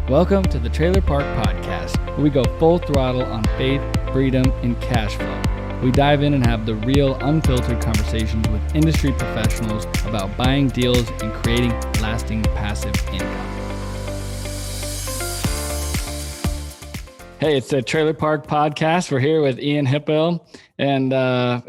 Welcome to the Trailer Park Podcast, where we go full throttle on faith, freedom, and cash flow. We dive in and have the real, unfiltered conversations with industry professionals about buying deals and creating lasting passive income. Hey, it's the Trailer Park Podcast. We're here with Ian Hilpl and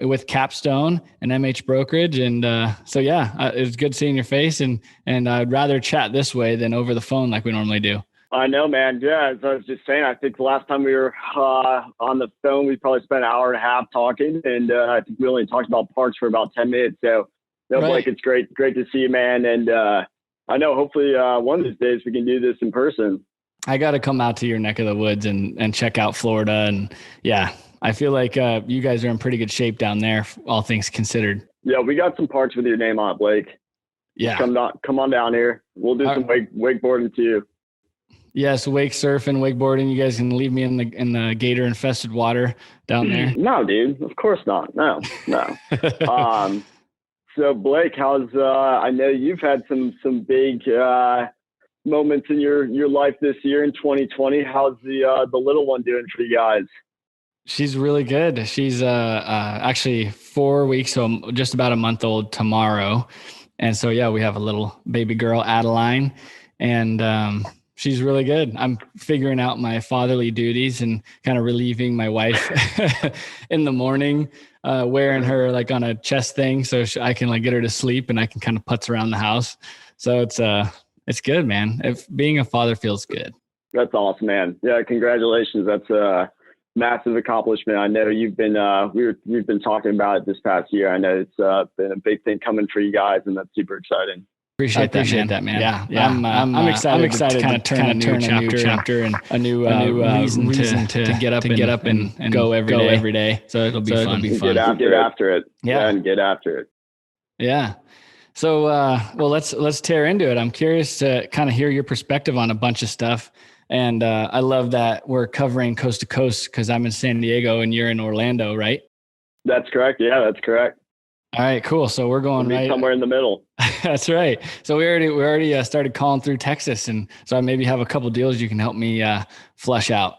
with Capstone and MH Brokerage. And it's good seeing your face. And I'd rather chat this way than over the phone like we normally do. I know, man. Yeah, as I was just saying, I think the last time we were on the phone, we probably spent an hour and a half talking. And I think we only talked about parks for about 10 minutes. So, Blake, it's great to see you, man. And I know hopefully one of these days we can do this in person. I got to come out to your neck of the woods and check out Florida. And yeah, I feel like you guys are in pretty good shape down there, all things considered. Yeah, we got some parks with your name on it, Blake. Yeah. Come on down here. We'll do some wakeboarding too. Yes, wake surfing, wakeboarding. You guys can leave me in the gator infested water down there. No, dude. Of course not. No. So Blake, how's I know you've had some big moments in your life this year in 2020. How's the little one doing for you guys? She's really good. She's actually 4 weeks, so just about a month old tomorrow. And so yeah, we have a little baby girl, Adeline, and she's really good. I'm figuring out my fatherly duties and kind of relieving my wife in the morning, wearing her like on a chest thing so I can like get her to sleep and I can kind of putz around the house. So it's good, man. Being a father feels good. That's awesome, man. Yeah, congratulations. That's a massive accomplishment. I know you've been we've been talking about it this past year. I know it's been a big thing coming for you guys, and that's super exciting. Appreciate that, man. Yeah. I'm excited to kind of turn a new chapter and a new reason to get up and go every day. So it'll be fun. Get after it. Yeah, and get after it. Yeah. So, let's tear into it. I'm curious to kind of hear your perspective on a bunch of stuff. And I love that we're covering coast to coast because I'm in San Diego and you're in Orlando, right? That's correct. Yeah, that's correct. All right, cool. So we're going right somewhere in the middle. That's right. So we already started calling through Texas, and so I maybe have a couple deals you can help me flush out.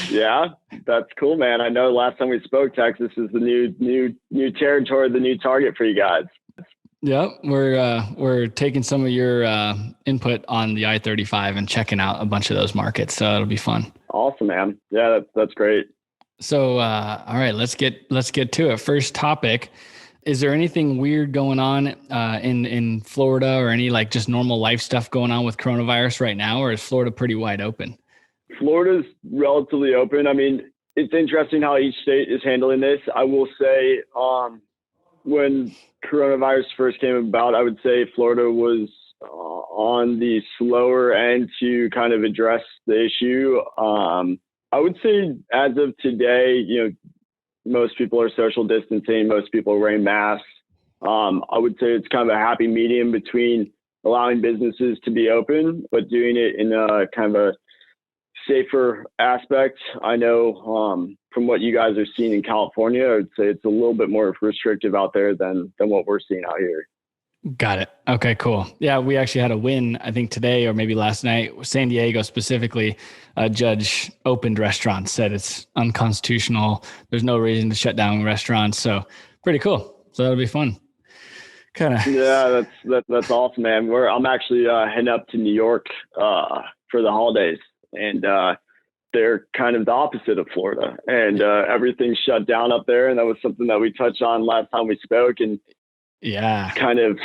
Yeah, that's cool, man. I know last time we spoke, Texas is the new territory, the new target for you guys. Yep, we're taking some of your input on the I-35 and checking out a bunch of those markets. So it'll be fun. Awesome, man. Yeah, that's great. So all right, let's get to it. First topic. Is there anything weird going on in Florida or any like just normal life stuff going on with coronavirus right now, or is Florida pretty wide open? Florida's relatively open. I mean, it's interesting how each state is handling this. I will say when coronavirus first came about, I would say Florida was on the slower end to kind of address the issue. I would say as of today, most people are social distancing. Most people are wearing masks. I would say it's kind of a happy medium between allowing businesses to be open, but doing it in a kind of a safer aspect. I know from what you guys are seeing in California, I would say it's a little bit more restrictive out there than what we're seeing out here. Got it. Okay, cool. Yeah, we actually had a win, I think today or maybe last night. San Diego specifically, a judge opened restaurants, said it's unconstitutional. There's no reason to shut down restaurants. So pretty cool. So that'll be fun. Yeah, that's awesome, man. I'm actually heading up to New York for the holidays, and they're kind of the opposite of Florida, and everything's shut down up there. And that was something that we touched on last time we spoke. And yeah, kind of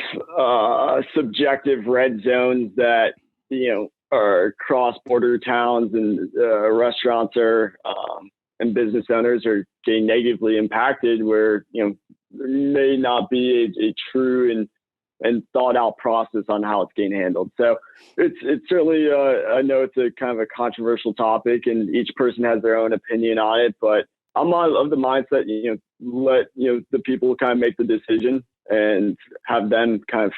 subjective red zones that, are cross-border towns, and restaurants are and business owners are getting negatively impacted where, there may not be a true and thought out process on how it's getting handled. So it's certainly, I know it's a kind of a controversial topic and each person has their own opinion on it, but I'm of the mindset, let, the people kind of make the decision and have them kind of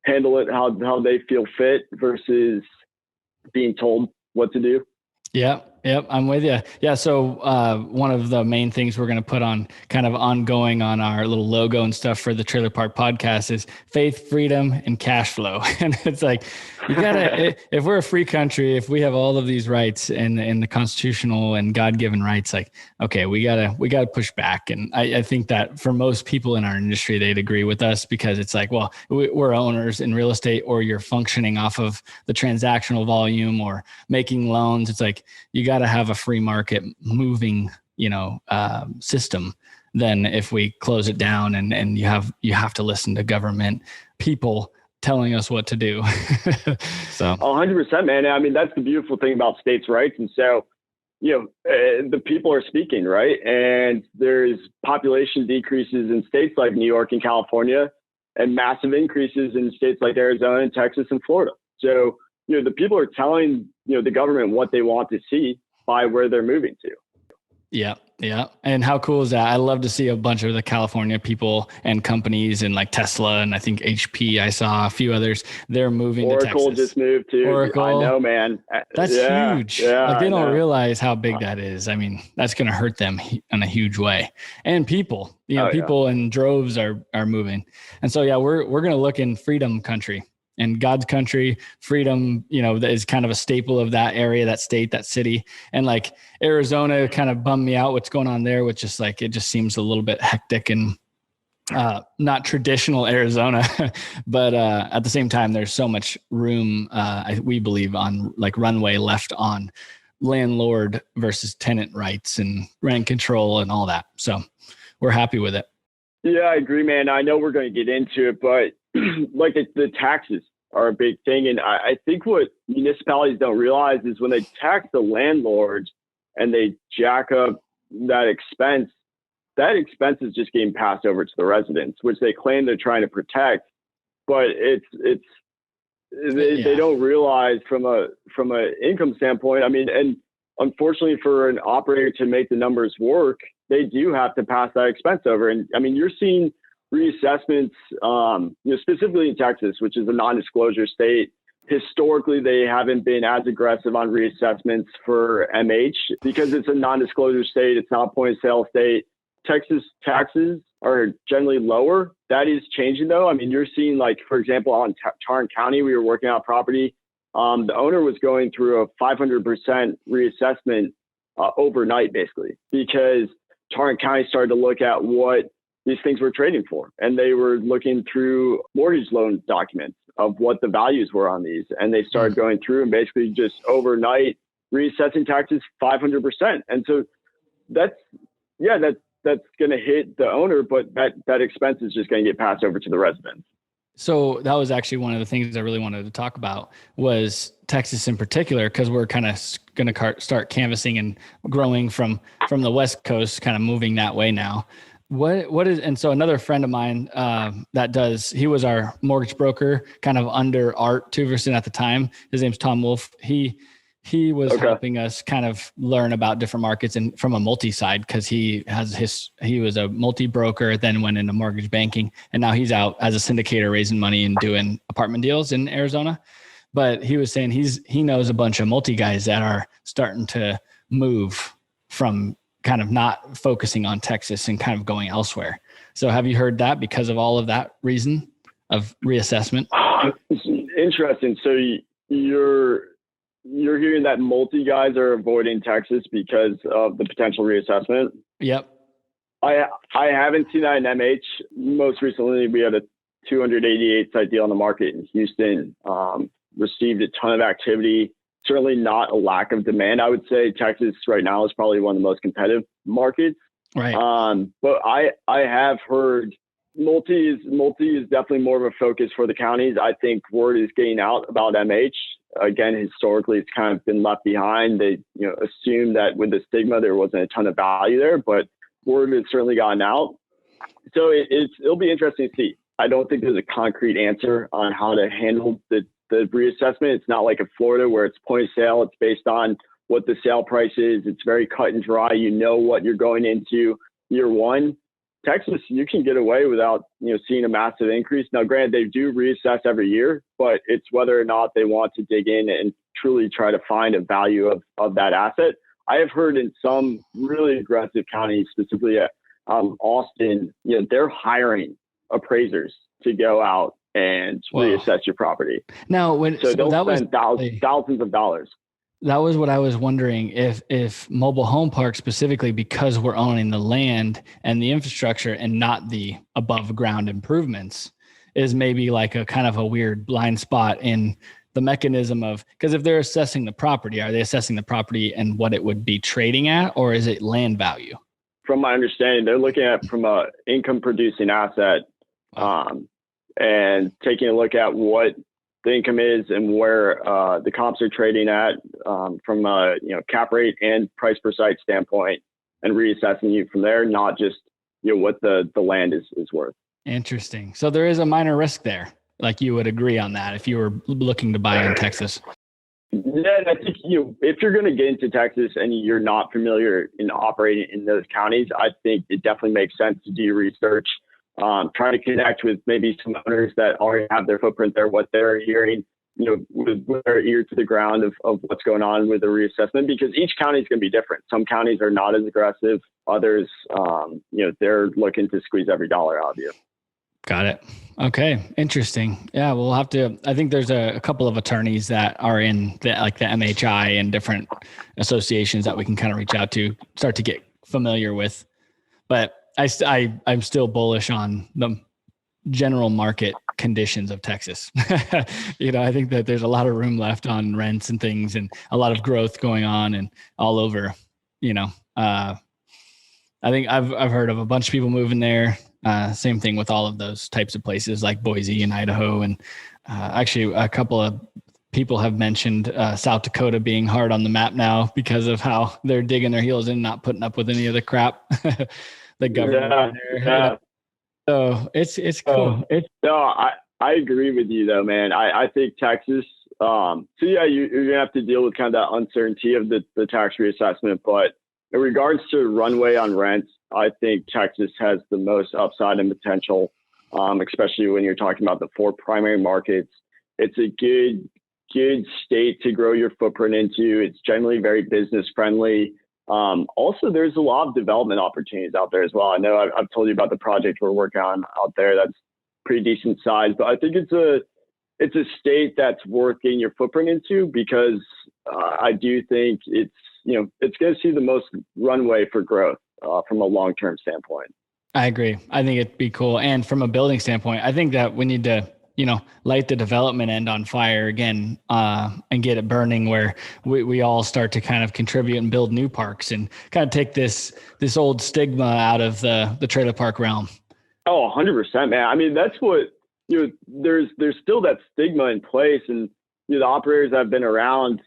handle it how they feel fit versus being told what to do. Yeah. Yep, I'm with you. Yeah, so one of the main things we're going to put on kind of ongoing on our little logo and stuff for the Trailer Park Podcast is faith, freedom, and cash flow. And it's like you gotta, if we're a free country, if we have all of these rights and the constitutional and God-given rights, like okay, we gotta push back. And I think that for most people in our industry, they'd agree with us because it's like, well, we're owners in real estate, or you're functioning off of the transactional volume or making loans. It's like you got to have a free market moving, system. Then if we close it down and you have to listen to government people telling us what to do. So 100%, man. I mean, that's the beautiful thing about states' rights. And so, the people are speaking, right? And there's population decreases in states like New York and California, and massive increases in states like Arizona and Texas and Florida. So, the people are telling, the government what they want to see by where they're moving to. Yeah. Yeah. And how cool is that? I love to see a bunch of the California people and companies and like Tesla and I think HP, I saw a few others, they're moving to Texas. Oracle just moved to. Oracle. I know, man. That's huge. Yeah, like they don't realize how big that is. I mean, that's going to hurt them in a huge way. And people, people in droves are moving. And so, yeah, we're going to look in freedom country. And God's country, freedom, that is kind of a staple of that area, that state, that city. And like Arizona kind of bummed me out what's going on there, which is like, it just seems a little bit hectic and not traditional Arizona. But at the same time, there's so much room, we believe, on like runway left on landlord versus tenant rights and rent control and all that. So we're happy with it. Yeah, I agree, man. I know we're going to get into it, but like the taxes are a big thing. And I think what municipalities don't realize is when they tax the landlords and they jack up that expense is just getting passed over to the residents, which they claim they're trying to protect. But they don't realize from a income standpoint. I mean, and unfortunately for an operator to make the numbers work, they do have to pass that expense over. And I mean, you're seeing reassessments, specifically in Texas, which is a non-disclosure state. Historically, they haven't been as aggressive on reassessments for MH because it's a non-disclosure state. It's not a point of sale state. Texas taxes are generally lower. That is changing though. I mean, you're seeing like, for example, on Tarrant County, we were working on a property. The owner was going through a 500% reassessment overnight, basically, because Tarrant County started to look at what these things were trading for. And they were looking through mortgage loan documents of what the values were on these. And they started going through and basically just overnight reassessing taxes 500%. And so that's going to hit the owner, but that expense is just going to get passed over to the residents. So that was actually one of the things I really wanted to talk about was Texas in particular, because we're kind of going to start canvassing and growing from the West Coast, kind of moving that way now. What is, and so another friend of mine he was our mortgage broker kind of under Art Tuverson at the time. His name's Tom Wolf. He was helping us kind of learn about different markets and from a multi side, because he was a multi broker, then went into mortgage banking, and now he's out as a syndicator raising money and doing apartment deals in Arizona. But he was saying he knows a bunch of multi guys that are starting to move from kind of not focusing on Texas and kind of going elsewhere. So have you heard that because of all of that reason of reassessment? Interesting. So you're hearing that multi guys are avoiding Texas because of the potential reassessment? Yep. I haven't seen that in MH. Most recently, we had a 288 site deal on the market in Houston, received a ton of activity. Certainly not a lack of demand. I would say Texas right now is probably one of the most competitive markets. Right. But I have heard multi is definitely more of a focus for the counties. I think word is getting out about MH. Again, historically, it's kind of been left behind. They assumed that with the stigma, there wasn't a ton of value there, but word has certainly gotten out. So it'll be interesting to see. I don't think there's a concrete answer on how to handle the reassessment. It's not like in Florida where it's point of sale. It's based on what the sale price is. It's very cut and dry. You know what you're going into year one. Texas, you can get away without seeing a massive increase. Now, granted, they do reassess every year, but it's whether or not they want to dig in and truly try to find a value of that asset. I have heard in some really aggressive counties, specifically Austin, they're hiring appraisers to go out and reassess your property. Now, they'll spend thousands of dollars. That was what I was wondering, if mobile home parks specifically, because we're owning the land and the infrastructure and not the above ground improvements, is maybe like a kind of a weird blind spot in the mechanism of, because if they're assessing the property, are they assessing the property and what it would be trading at, or is it land value? From my understanding, they're looking at from a income producing asset, and taking a look at what the income is and where the comps are trading at from a cap rate and price per site standpoint, and reassessing you from there, not just what the land is worth. Interesting. So there is a minor risk there. Like, you would agree on that if you were looking to buy in Texas. Yeah, I think if you're going to get into Texas and you're not familiar in operating in those counties, I think it definitely makes sense to do your research. Try to connect with maybe some owners that already have their footprint there, what they're hearing, with their ear to the ground of what's going on with the reassessment, because each county is going to be different. Some counties are not as aggressive. Others, they're looking to squeeze every dollar out of you. Got it. Okay. Interesting. Yeah. We'll have to, I think there's a couple of attorneys that are in the MHI and different associations that we can kind of reach out to, start to get familiar with. But I'm still bullish on the general market conditions of Texas. I think that there's a lot of room left on rents and things, and a lot of growth going on and all over. I think I've heard of a bunch of people moving there. Same thing with all of those types of places like Boise and Idaho. And actually a couple of people have mentioned South Dakota being hard on the map now because of how they're digging their heels in, not putting up with any of the crap. The government. Yeah. So it's cool. I agree with you though, man. I think Texas, you're gonna have to deal with kind of that uncertainty of the tax reassessment, but in regards to runway on rents, I think Texas has the most upside and potential, especially when you're talking about the 4 primary markets. It's a good state to grow your footprint into. It's generally very business friendly. Also, there's a lot of development opportunities out there as well. I know I've told you about the project we're working on out there. That's pretty decent size, but I think it's a state that's worth getting your footprint into, because I do think it's going to see the most runway for growth from a long-term standpoint. I agree. I think it'd be cool. And from a building standpoint, I think that we need to, light the development end on fire again, and get it burning, where we all start to kind of contribute and build new parks and kind of take this old stigma out of the trailer park realm. Oh, 100%, man. I mean, that's what, there's still that stigma in place, and the operators that have been around,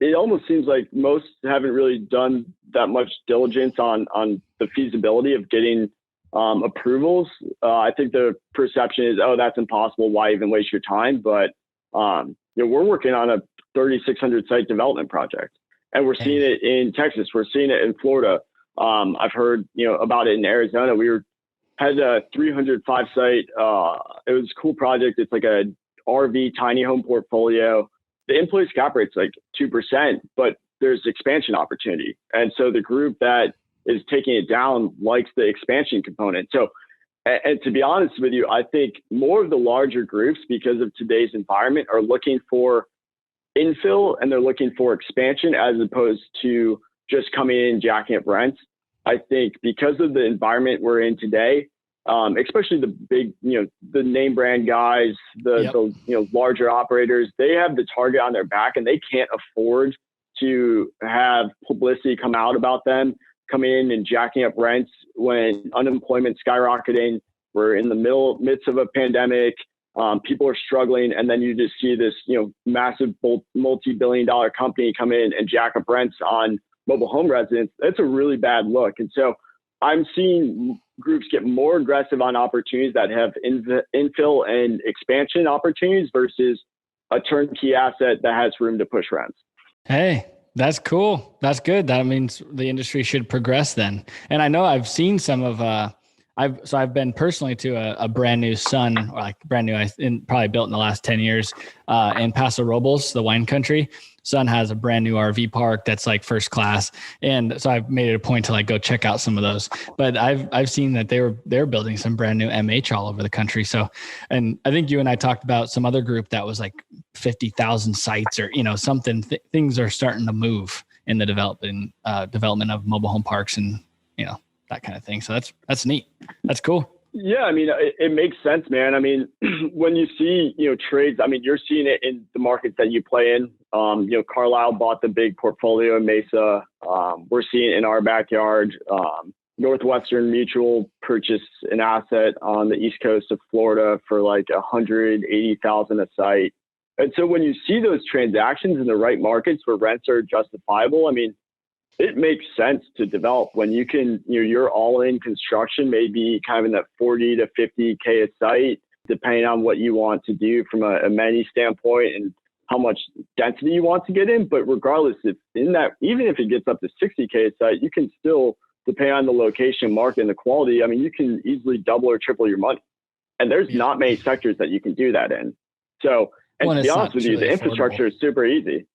it almost seems like most haven't really done that much diligence on the feasibility of getting approvals. I think the perception is, oh, that's impossible. Why even waste your time? But we're working on a 3,600 site development project, and we're seeing it in Texas. We're seeing it in Florida. I've heard about it in Arizona. Had a 305 site. It was a cool project. It's like a RV tiny home portfolio. The in-place cap rate's like 2%, but there's expansion opportunity. And so the group that is taking it down likes the expansion component. So, and to be honest with you, I think more of the larger groups, because of today's environment, are looking for infill and they're looking for expansion as opposed to just coming in and jacking up rents. I think because of the environment we're in today, especially the big, the name brand guys, the larger operators, they have the target on their back, and they can't afford to have publicity come out about them coming in and jacking up rents when unemployment's skyrocketing. We're in the midst of a pandemic. People are struggling, and then you just see this, massive multi-billion-dollar company come in and jack up rents on mobile home residents. That's a really bad look. And so I'm seeing groups get more aggressive on opportunities that have infill and expansion opportunities versus a turnkey asset that has room to push rents. Hey, that's cool. That's good. That means the industry should progress then. And I know I've seen some of I've been personally to a brand new Sun, or like brand new, probably built in the last 10 years, in Paso Robles, the wine country. Sun has a brand new RV park that's like first class. And so I've made it a point to like go check out some of those, but I've seen that they're building some brand new MH all over the country. So, and I think you and I talked about some other group that was like 50,000 sites or, something, things are starting to move in the development of mobile home parks and, that kind of thing. So that's neat. That's cool. Yeah. I mean, it makes sense, man. I mean, when you see, trades, I mean, you're seeing it in the markets that you play in. Carlisle bought the big portfolio in Mesa. We're seeing it in our backyard. Northwestern Mutual purchased an asset on the East Coast of Florida for like $180,000 a site. And so when you see those transactions in the right markets where rents are justifiable, I mean, it makes sense to develop when you can, you're all in construction, maybe kind of in that 40 to 50K a site, depending on what you want to do from a amenity standpoint and how much density you want to get in. But regardless, if in that, even if it gets up to 60K a site, you can still, depending on the location, market, and the quality, I mean, you can easily double or triple your money. And there's not many sectors that you can do that in. So, and to be honest with you, the infrastructure is super easy.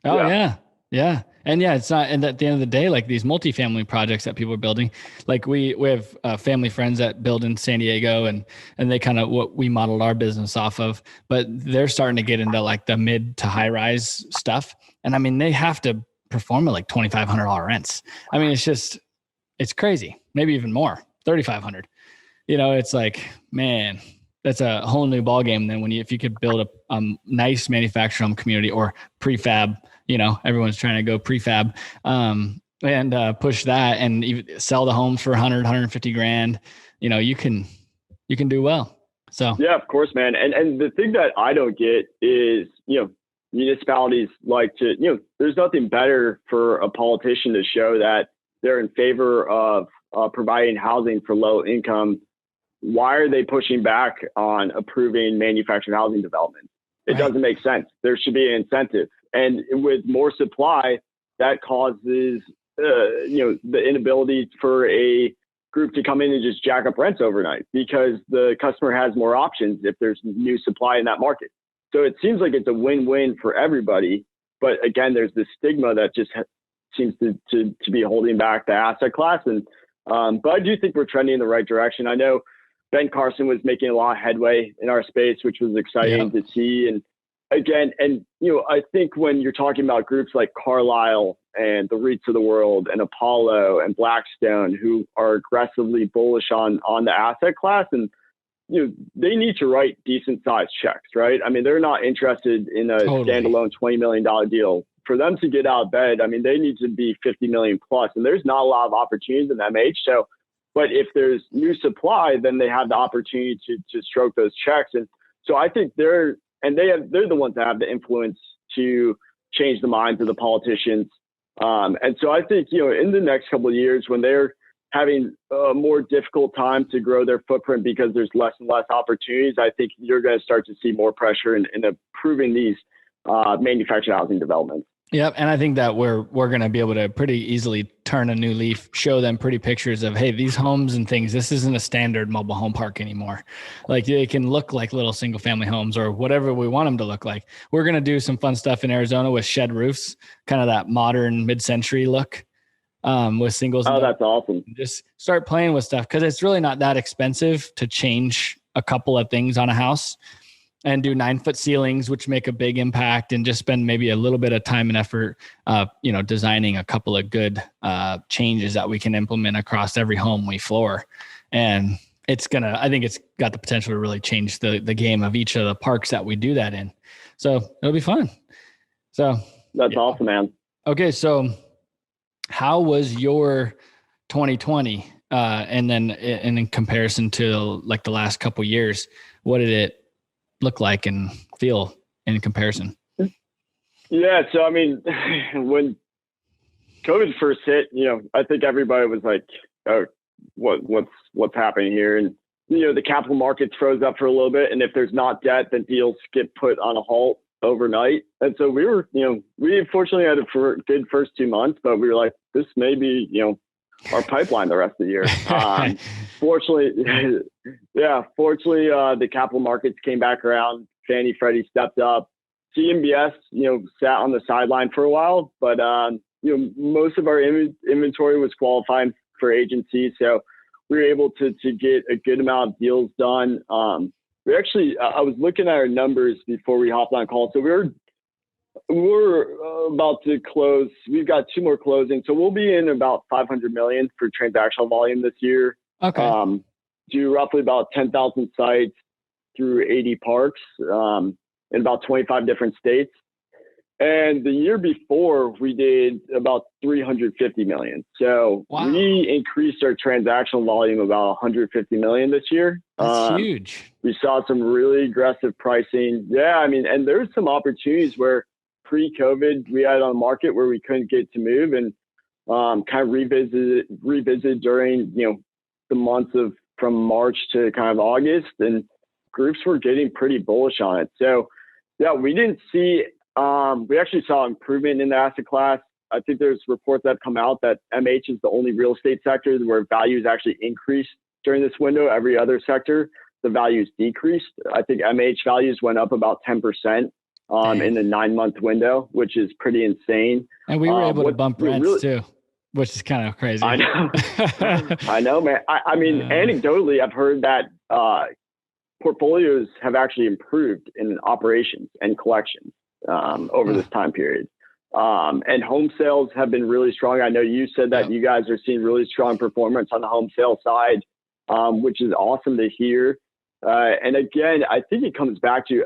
Oh, yeah. Yeah. And yeah, it's not, and at the end of the day, like these multifamily projects that people are building, like we have family friends that build in San Diego and they kind of what we modeled our business off of, but they're starting to get into like the mid to high rise stuff. And I mean, they have to perform at like $2,500 rents. I mean, it's crazy. Maybe even more, 3,500. It's like, man, that's a whole new ball game. Then if you could build a nice manufactured home community or prefab, everyone's trying to go prefab, and push that and even sell the homes for 100, 150 grand, you can do well. So, yeah, of course, man. And the thing that I don't get is, municipalities like to, there's nothing better for a politician to show that they're in favor of providing housing for low income. Why are they pushing back on approving manufactured housing development? It doesn't make sense. There should be an incentive. And with more supply, that causes, the inability for a group to come in and just jack up rents overnight because the customer has more options if there's new supply in that market. So it seems like it's a win-win for everybody. But again, there's this stigma that just seems to be holding back the asset class. And but I do think we're trending in the right direction. I know Ben Carson was making a lot of headway in our space, which was exciting to see. And again, I think when you're talking about groups like Carlisle and the REITs of the world and Apollo and Blackstone, who are aggressively bullish on the asset class, and they need to write decent sized checks, right? I mean, they're not interested in a standalone $20 million deal. For them to get out of bed, I mean, they need to be 50 million plus, and there's not a lot of opportunities in MH. So, but if there's new supply, then they have the opportunity to stroke those checks. And so I think they're the ones that have the influence to change the minds of the politicians. And so I think, in the next couple of years, when they're having a more difficult time to grow their footprint because there's less and less opportunities, I think you're going to start to see more pressure in approving these manufactured housing developments. Yep. And I think that we're going to be able to pretty easily turn a new leaf, show them pretty pictures of, hey, these homes and things, this isn't a standard mobile home park anymore. Like they can look like little single family homes or whatever we want them to look like. We're going to do some fun stuff in Arizona with shed roofs, kind of that modern mid-century look, with singles. Oh, that's awesome. Just start playing with stuff because it's really not that expensive to change a couple of things on a house. And do 9-foot ceilings, which make a big impact, and just spend maybe a little bit of time and effort, designing a couple of good changes that we can implement across every home we floor. And I think it's got the potential to really change the game of each of the parks that we do that in. So it'll be fun. So that's awesome, man. Okay. So how was your 2020? And then in comparison to like the last couple of years, what did it look like and feel in comparison? Yeah. So, I mean, when COVID first hit, I think everybody was like, oh, what's happening here? And, the capital markets froze up for a little bit. And if there's not debt, then deals get put on a halt overnight. And so we unfortunately had a good first 2 months, but we were like, this may be, our pipeline the rest of the year. Fortunately, the capital markets came back around. Fannie, Freddie stepped up. CMBS, sat on the sideline for a while, but most of our inventory was qualifying for agency, so we were able to get a good amount of deals done. I was looking at our numbers before we hopped on call, so we're about to close. We've got 2 more closings, so we'll be in about 500 million for transactional volume this year. Okay. Do roughly about 10,000 sites through 80 parks in about 25 different states. And the year before, we did about 350 million. So wow. We increased our transactional volume about 150 million this year. That's huge. We saw some really aggressive pricing. Yeah, and there's some opportunities where pre-COVID we had on the market where we couldn't get to move, and kind of revisit during the months of from March to kind of August, and groups were getting pretty bullish on it. So yeah, we didn't see. We actually saw improvement in the asset class. I think there's reports that have come out that MH is the only real estate sector where values actually increased during this window. Every other sector, the values decreased. I think MH values went up about 10% in the 9-month window, which is pretty insane. And we were able to bump rents too, which is kind of crazy. I know. I know, man. Anecdotally, I've heard that portfolios have actually improved in operations and collections over this time period. And home sales have been really strong. I know you said that you guys are seeing really strong performance on the home sale side, which is awesome to hear. And again, I think it comes back to,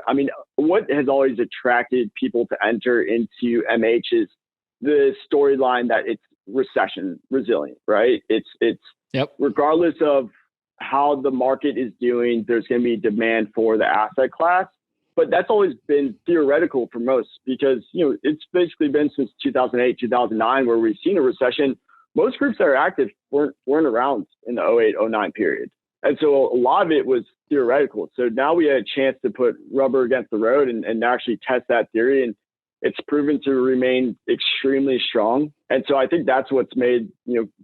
what has always attracted people to enter into MH is the storyline that it's recession resilient, right? It's regardless of how the market is doing, there's going to be demand for the asset class. But that's always been theoretical for most because, it's basically been since 2008, 2009, where we've seen a recession. Most groups that are active weren't around in the 08, 09 period. And so a lot of it was theoretical. So now we had a chance to put rubber against the road and actually test that theory. And it's proven to remain extremely strong. And so I think that's what's made,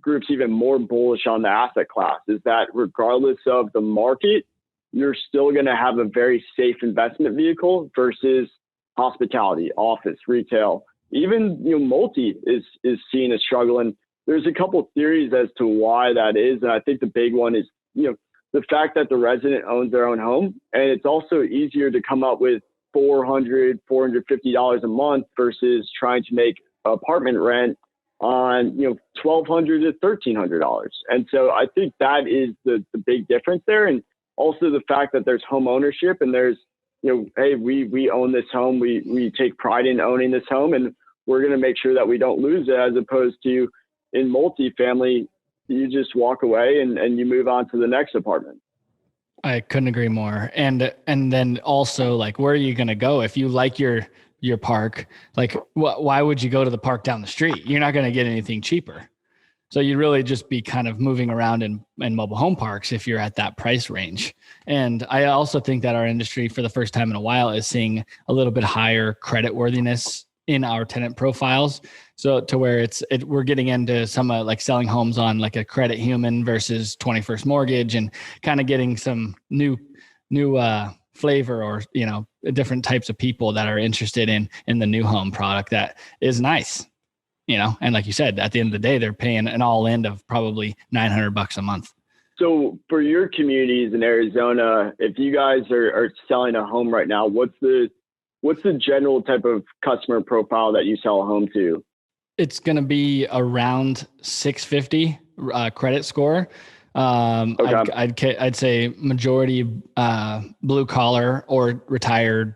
groups even more bullish on the asset class is that regardless of the market, you're still going to have a very safe investment vehicle versus hospitality, office, retail, even, multi is seen as struggle. And there's a couple of theories as to why that is. And I think the big one is, the fact that the resident owns their own home. And it's also easier to come up with $400, $450 a month versus trying to make apartment rent on, $1,200 to $1,300. And so I think that is the big difference there. And also the fact that there's home ownership and there's, hey, we own this home. We take pride in owning this home and we're going to make sure that we don't lose it, as opposed to in multifamily, you just walk away and you move on to the next apartment. I couldn't agree more. And then also, like, where are you going to go if you like your park? Like, why would you go to the park down the street? You're not going to get anything cheaper. So you'd really just be kind of moving around in mobile home parks if you're at that price range. And I also think that our industry, for the first time in a while, is seeing a little bit higher credit worthiness in our tenant profiles. So to where we're getting into some like selling homes on like a credit human versus 21st mortgage, and kind of getting some new flavor or, different types of people that are interested in the new home product. That is nice. And like you said, at the end of the day, they're paying an all in of probably $900 a month. So for your communities in Arizona, if you guys are selling a home right now, what's the general type of customer profile that you sell a home to? It's going to be around 650 credit score. Okay. I'd say majority blue collar or retired,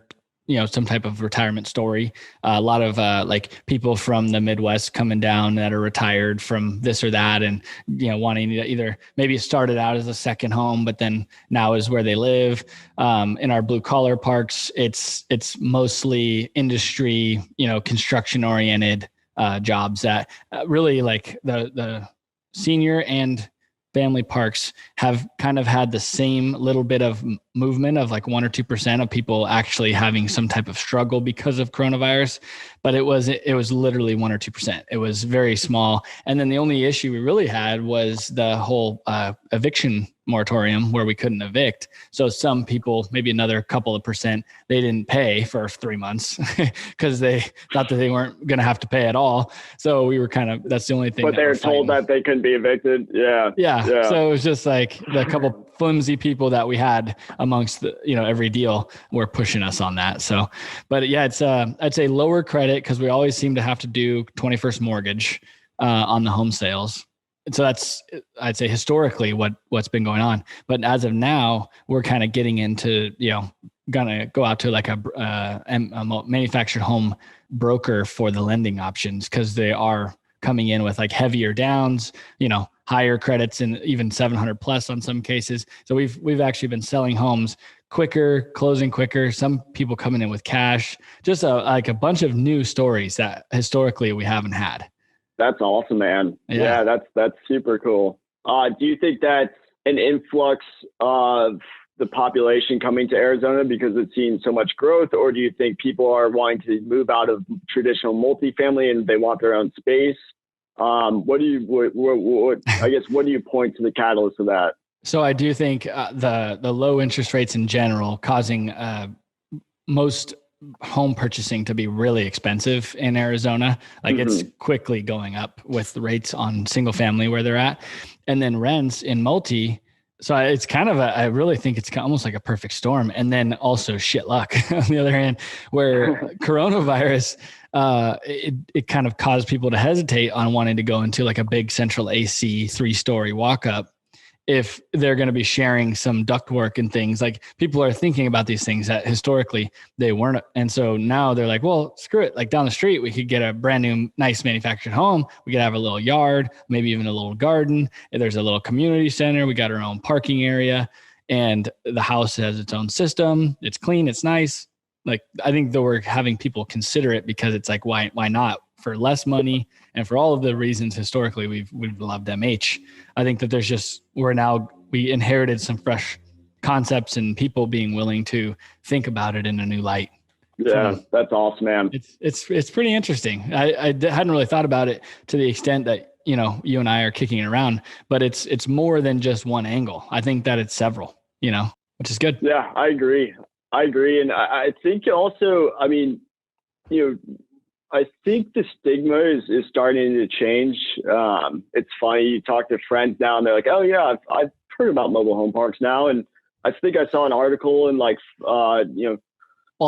some type of retirement story. A lot of like people from the Midwest coming down that are retired from this or that, and wanting to either maybe started out as a second home, but then now is where they live. In our blue collar parks, it's mostly industry, construction oriented jobs that really, like the senior and family parks have kind of had the same little bit of movement of like 1 or 2% of people actually having some type of struggle because of coronavirus, but it was literally 1 or 2%. It was very small. And then the only issue we really had was the whole eviction moratorium where we couldn't evict. So some people, maybe another couple of percent, they didn't pay for 3 months because they thought that they weren't going to have to pay at all. So we were that's the only thing. But they were told that they couldn't be evicted. Yeah. So it was just like the couple flimsy people that we had amongst the, every deal were pushing us on that. So, but yeah, it's I'd say lower credit because we always seem to have to do 21st mortgage on the home sales. So that's, I'd say historically what's been going on. But as of now, we're kind of getting into, gonna go out to like a manufactured home broker for the lending options because they are coming in with like heavier downs, higher credits and even 700 plus on some cases. So we've actually been selling homes quicker, closing quicker. Some people coming in with cash, just like a bunch of new stories that historically we haven't had. That's awesome, man. Yeah, that's super cool. Do you think that's an influx of the population coming to Arizona because it's seen so much growth, or do you think people are wanting to move out of traditional multifamily and they want their own space? What do you point to the catalyst of that? So I do think the low interest rates in general causing most home purchasing to be really expensive in Arizona. Like it's quickly going up with the rates on single family where they're at, and then rents in multi. So it's kind of I really think it's almost like a perfect storm. And then also shit luck on the other hand, where coronavirus, it kind of caused people to hesitate on wanting to go into like a big central AC 3-story walk up if they're going to be sharing some ductwork and things. Like people are thinking about these things that historically they weren't. And so now they're like, well, screw it. Like down the street, we could get a brand new, nice manufactured home. We could have a little yard, maybe even a little garden. There's a little community center. We got our own parking area and the house has its own system. It's clean. It's nice. Like, I think that we're having people consider it because it's like, why not? For less money and for all of the reasons historically we've loved MH. I think that we inherited some fresh concepts and people being willing to think about it in a new light. Yeah, that's awesome, man. It's pretty interesting. I hadn't really thought about it to the extent that, you and I are kicking it around, but it's more than just one angle. I think that it's several, which is good. Yeah, I agree. And I think also, I think the stigma is starting to change. It's funny, you talk to friends now and they're like, oh yeah, I've heard about mobile home parks now. And I think I saw an article in Wall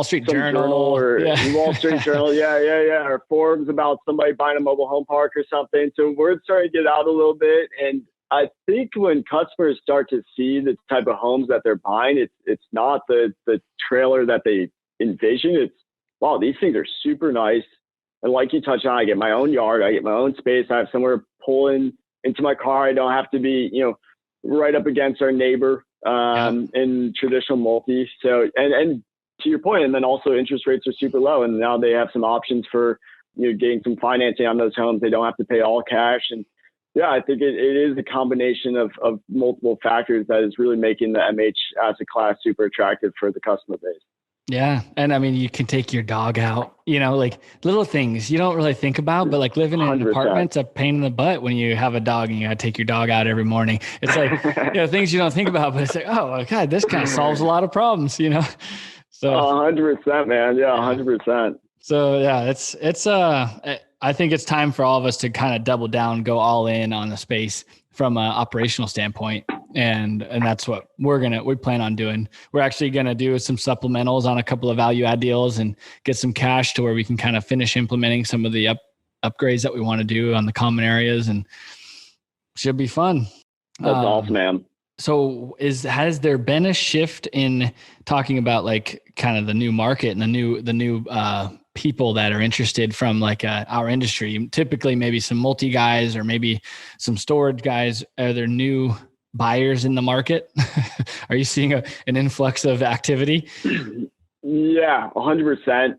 Street Journal or Wall Street Journal. Yeah. Or Forbes about somebody buying a mobile home park or something. So word's starting to get out a little bit. And I think when customers start to see the type of homes that they're buying, it's not the trailer that they envision. It's, wow, these things are super nice. And like you touched on, I get my own yard, I get my own space, I have somewhere pulling into my car. I don't have to be, right up against our neighbor in traditional multi. So, and to your point, and then also interest rates are super low. And now they have some options for, getting some financing on those homes. They don't have to pay all cash. And yeah, I think it is a combination of multiple factors that is really making the MH asset class super attractive for the customer base. Yeah. And I mean, you can take your dog out, like little things you don't really think about, but like living in an 100%. apartment's a pain in the butt when you have a dog and you gotta take your dog out every morning. It's like, things you don't think about, but it's like, oh God, this kind of solves a lot of problems, So 100%, man. Yeah. 100%. So yeah, I think it's time for all of us to kind of double down, go all in on the space from an operational standpoint. And that's what we plan on doing. We're actually going to do some supplementals on a couple of value add deals and get some cash to where we can kind of finish implementing some of the upgrades that we want to do on the common areas, and should be fun. That's awesome, man. So has there been a shift in talking about like kind of the new market and the new people that are interested from like our industry? Typically maybe some multi guys or maybe some storage guys. Are there new buyers in the market? Are you seeing an influx of activity? Yeah, 100%.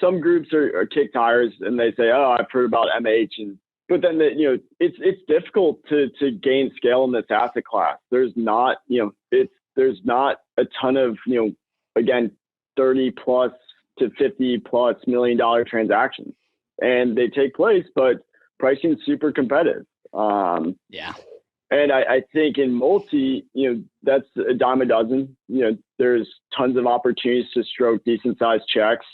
Some groups are kick tires and they say, oh, I've heard about MH, but then it's difficult to gain scale in this asset class. There's not a ton of, again, 30 plus to 50 plus $1 million transactions, and they take place, but pricing is super competitive. Yeah. And I think in multi, that's a dime a dozen. There's tons of opportunities to stroke decent sized checks,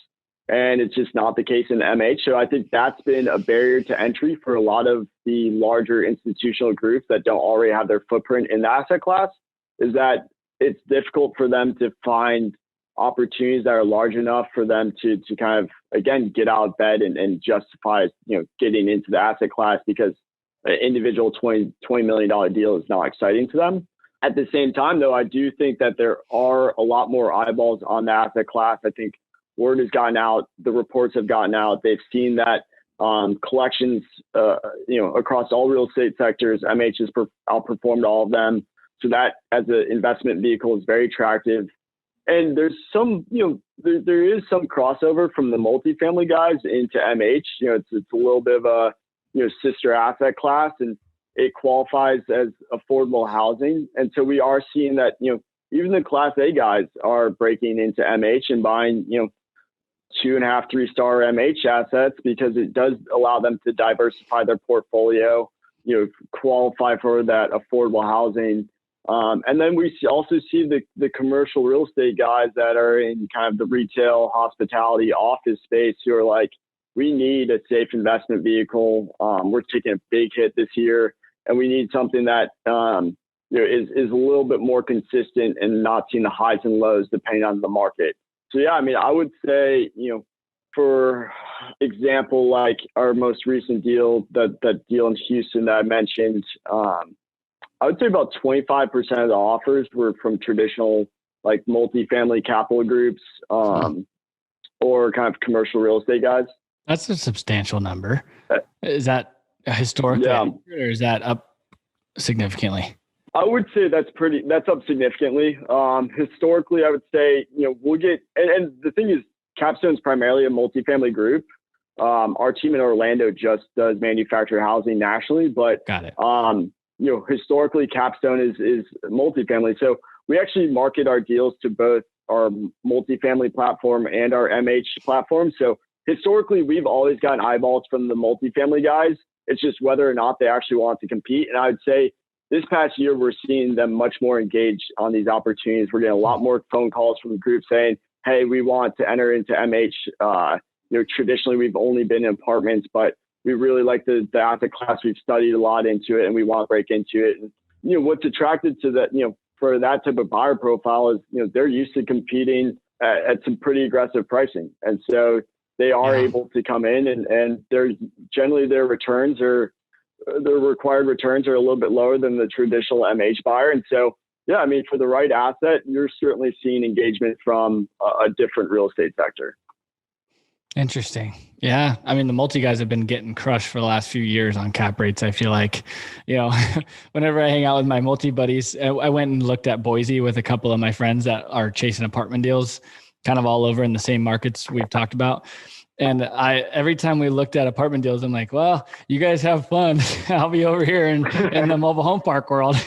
and it's just not the case in MH. So I think that's been a barrier to entry for a lot of the larger institutional groups that don't already have their footprint in the asset class, is that it's difficult for them to find opportunities that are large enough for them to kind of, again, get out of bed and justify, getting into the asset class, because an individual $20 million deal is not exciting to them. At the same time, though, I do think that there are a lot more eyeballs on the asset class. I think word has gotten out, the reports have gotten out. They've seen that collections, across all real estate sectors, MH has outperformed all of them. So that as an investment vehicle is very attractive. And there's some, there is some crossover from the multifamily guys into MH. It's a little bit of a, sister asset class, and it qualifies as affordable housing. And so we are seeing that, even the Class A guys are breaking into MH and buying, 2.5, 3-star MH assets, because it does allow them to diversify their portfolio, qualify for that affordable housing. And then we also see the commercial real estate guys that are in kind of the retail, hospitality, office space, who are like, we need a safe investment vehicle. We're taking a big hit this year, and we need something that is a little bit more consistent and not seeing the highs and lows depending on the market. So yeah, I mean, I would say, for example, like our most recent deal, that deal in Houston that I mentioned, I would say about 25% of the offers were from traditional, like, multifamily capital groups, or kind of commercial real estate guys. That's a substantial number. Is that historically, or is that up significantly? I would say that's up significantly. Historically, I would say, we'll get, and the thing is, Capstone's primarily a multifamily group. Our team in Orlando just does manufactured housing nationally, but got it. Historically, Capstone is multifamily. So we actually market our deals to both our multifamily platform and our MH platform. So historically, we've always gotten eyeballs from the multifamily guys. It's just whether or not they actually want to compete. And I would say this past year, we're seeing them much more engaged on these opportunities. We're getting a lot more phone calls from the group saying, hey, we want to enter into MH. Traditionally, we've only been in apartments, but we really like the asset class. We've studied a lot into it, and we want to break into it. And, what's attracted to that, for that type of buyer profile is, they're used to competing at some pretty aggressive pricing. And so they are able to come in, and there's generally their returns are, their required returns are a little bit lower than the traditional MH buyer. And so, yeah, I mean, for the right asset, you're certainly seeing engagement from a different real estate sector. Interesting. Yeah. I mean, the multi guys have been getting crushed for the last few years on cap rates. I feel like, whenever I hang out with my multi buddies, I went and looked at Boise with a couple of my friends that are chasing apartment deals, kind of all over in the same markets we've talked about. And every time we looked at apartment deals, I'm like, well, you guys have fun. I'll be over here in the mobile home park world.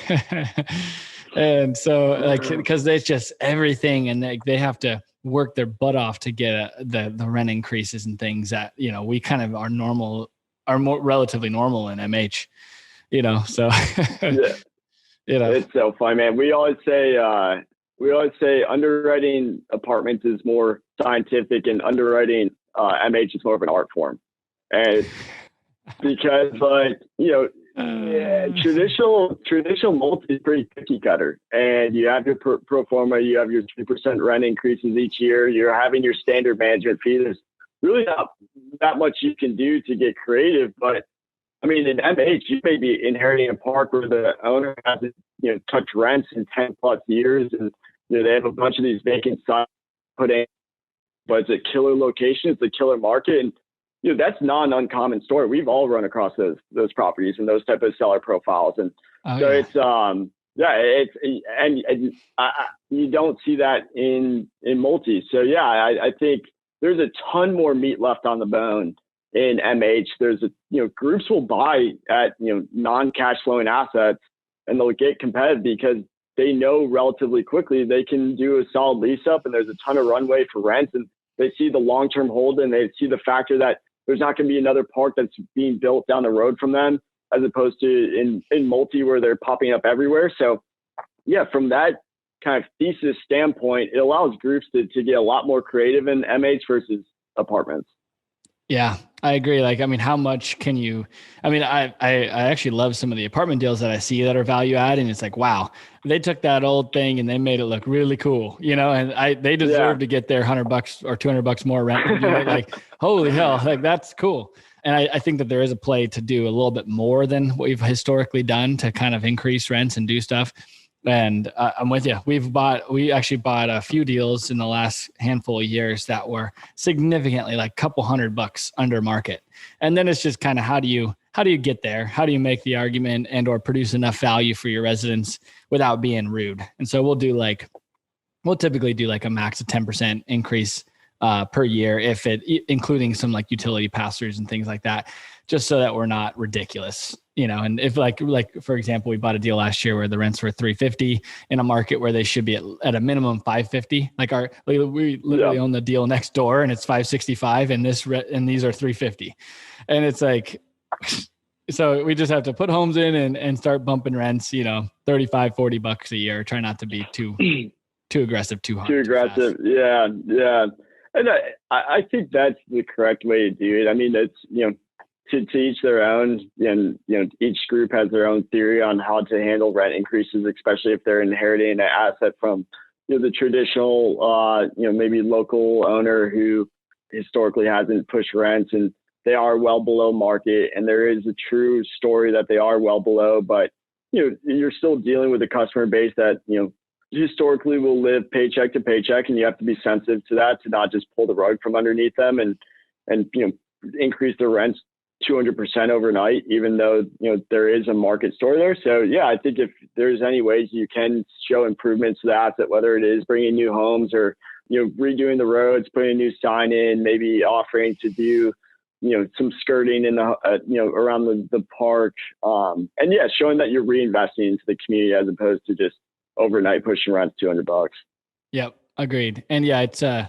And so, like, because there's just everything, and they have to work their butt off to get the rent increases and things that, we kind of are more relatively normal in MH, so, yeah. It's so fun, man. We always say underwriting apartments is more scientific, and underwriting MH is more of an art form. And because, like, traditional multi is pretty cookie cutter, and you have your pro forma, you have your 3% rent increases each year, you're having your standard management fee. There's really not that much you can do to get creative. But I mean, in MH, you may be inheriting a park where the owner hasn't, touched rents in 10 plus years, and they have a bunch of these vacant sites put in, but it's a killer location, it's a killer market, and that's not an uncommon story. We've all run across those properties and those type of seller profiles. And it's, you don't see that in multi. So yeah, I think there's a ton more meat left on the bone in MH. There's groups will buy at, non-cash flowing assets, and they'll get competitive because they know relatively quickly they can do a solid lease up and there's a ton of runway for rent, and they see the long-term hold and they see the factor that there's not going to be another park that's being built down the road from them, as opposed to in multi where they're popping up everywhere. So yeah, from that kind of thesis standpoint, it allows groups to get a lot more creative in MH versus apartments. Yeah, I agree. Like, I mean, how much can you, I mean, I actually love some of the apartment deals that I see that are value add, and it's like, wow, they took that old thing and they made it look really cool, and they deserve to get their $100 or $200 more rent. Like, holy hell, like that's cool. And I think that there is a play to do a little bit more than what we've historically done to kind of increase rents and do stuff. And I'm with you. We actually bought a few deals in the last handful of years that were significantly like couple $100 under market. And then it's just kind of how do you get there? How do you make the argument and or produce enough value for your residents without being rude? And so we'll typically do like a max of 10% increase per year, including some like utility pass-throughs and things like that, just so that we're not ridiculous. And if like for example, we bought a deal last year where the rents were $350 in a market where they should be at a minimum $550. We literally own the deal next door and it's $565, and these are $350, and it's like, so we just have to put homes in and start bumping rents, $35-$40 a year. Try not to be too aggressive, too hard. Too aggressive, yeah. And I think that's the correct way to do it. I mean, it's to each their own, and each group has their own theory on how to handle rent increases, especially if they're inheriting an asset from the traditional maybe local owner who historically hasn't pushed rents and they are well below market, and there is a true story that they are well below, but you're still dealing with a customer base that historically will live paycheck to paycheck, and you have to be sensitive to that, to not just pull the rug from underneath them and increase their rents 200% overnight, even though there is a market story there. So yeah, I think if there's any ways you can show improvements to the asset, whether it is bringing new homes or redoing the roads, putting a new sign in, maybe offering to do some skirting in the around the park, and yeah, showing that you're reinvesting into the community as opposed to just overnight pushing rents $200. Yep, agreed. And yeah, it's and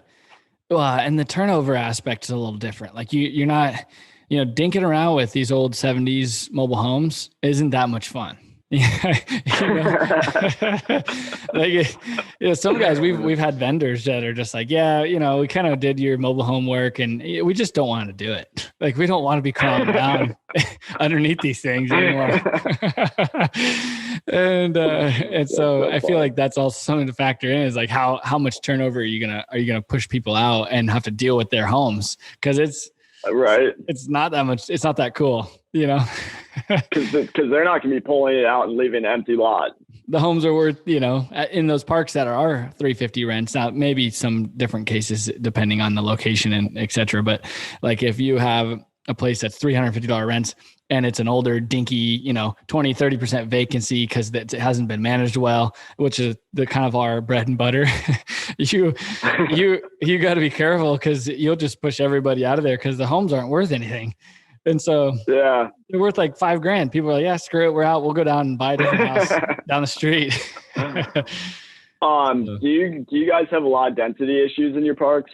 the turnover aspect is a little different. Like you're not dinking around with these old 70s mobile homes isn't that much fun. Some guys we've had vendors that are just like, we kind of did your mobile home work and we just don't want to do it. Like, we don't want to be crawling down underneath these things anymore. And so I feel like that's also something to factor in, is like how much turnover are you gonna push people out and have to deal with their homes, because it's not that much. It's not that cool, because they're not going to be pulling it out and leaving an empty lot. The homes are worth, in those parks that are $350 rents. Now, maybe some different cases depending on the location and et cetera. But like, if you have a place that's $350 rents and it's an older dinky, 20-30% vacancy because it hasn't been managed well, which is the kind of our bread and butter, you got to be careful, because you'll just push everybody out of there because the homes aren't worth anything. And so they're worth like $5,000. People are like, yeah, screw it, we're out. We'll go down and buy a different house down the street. Do you guys have a lot of density issues in your parks?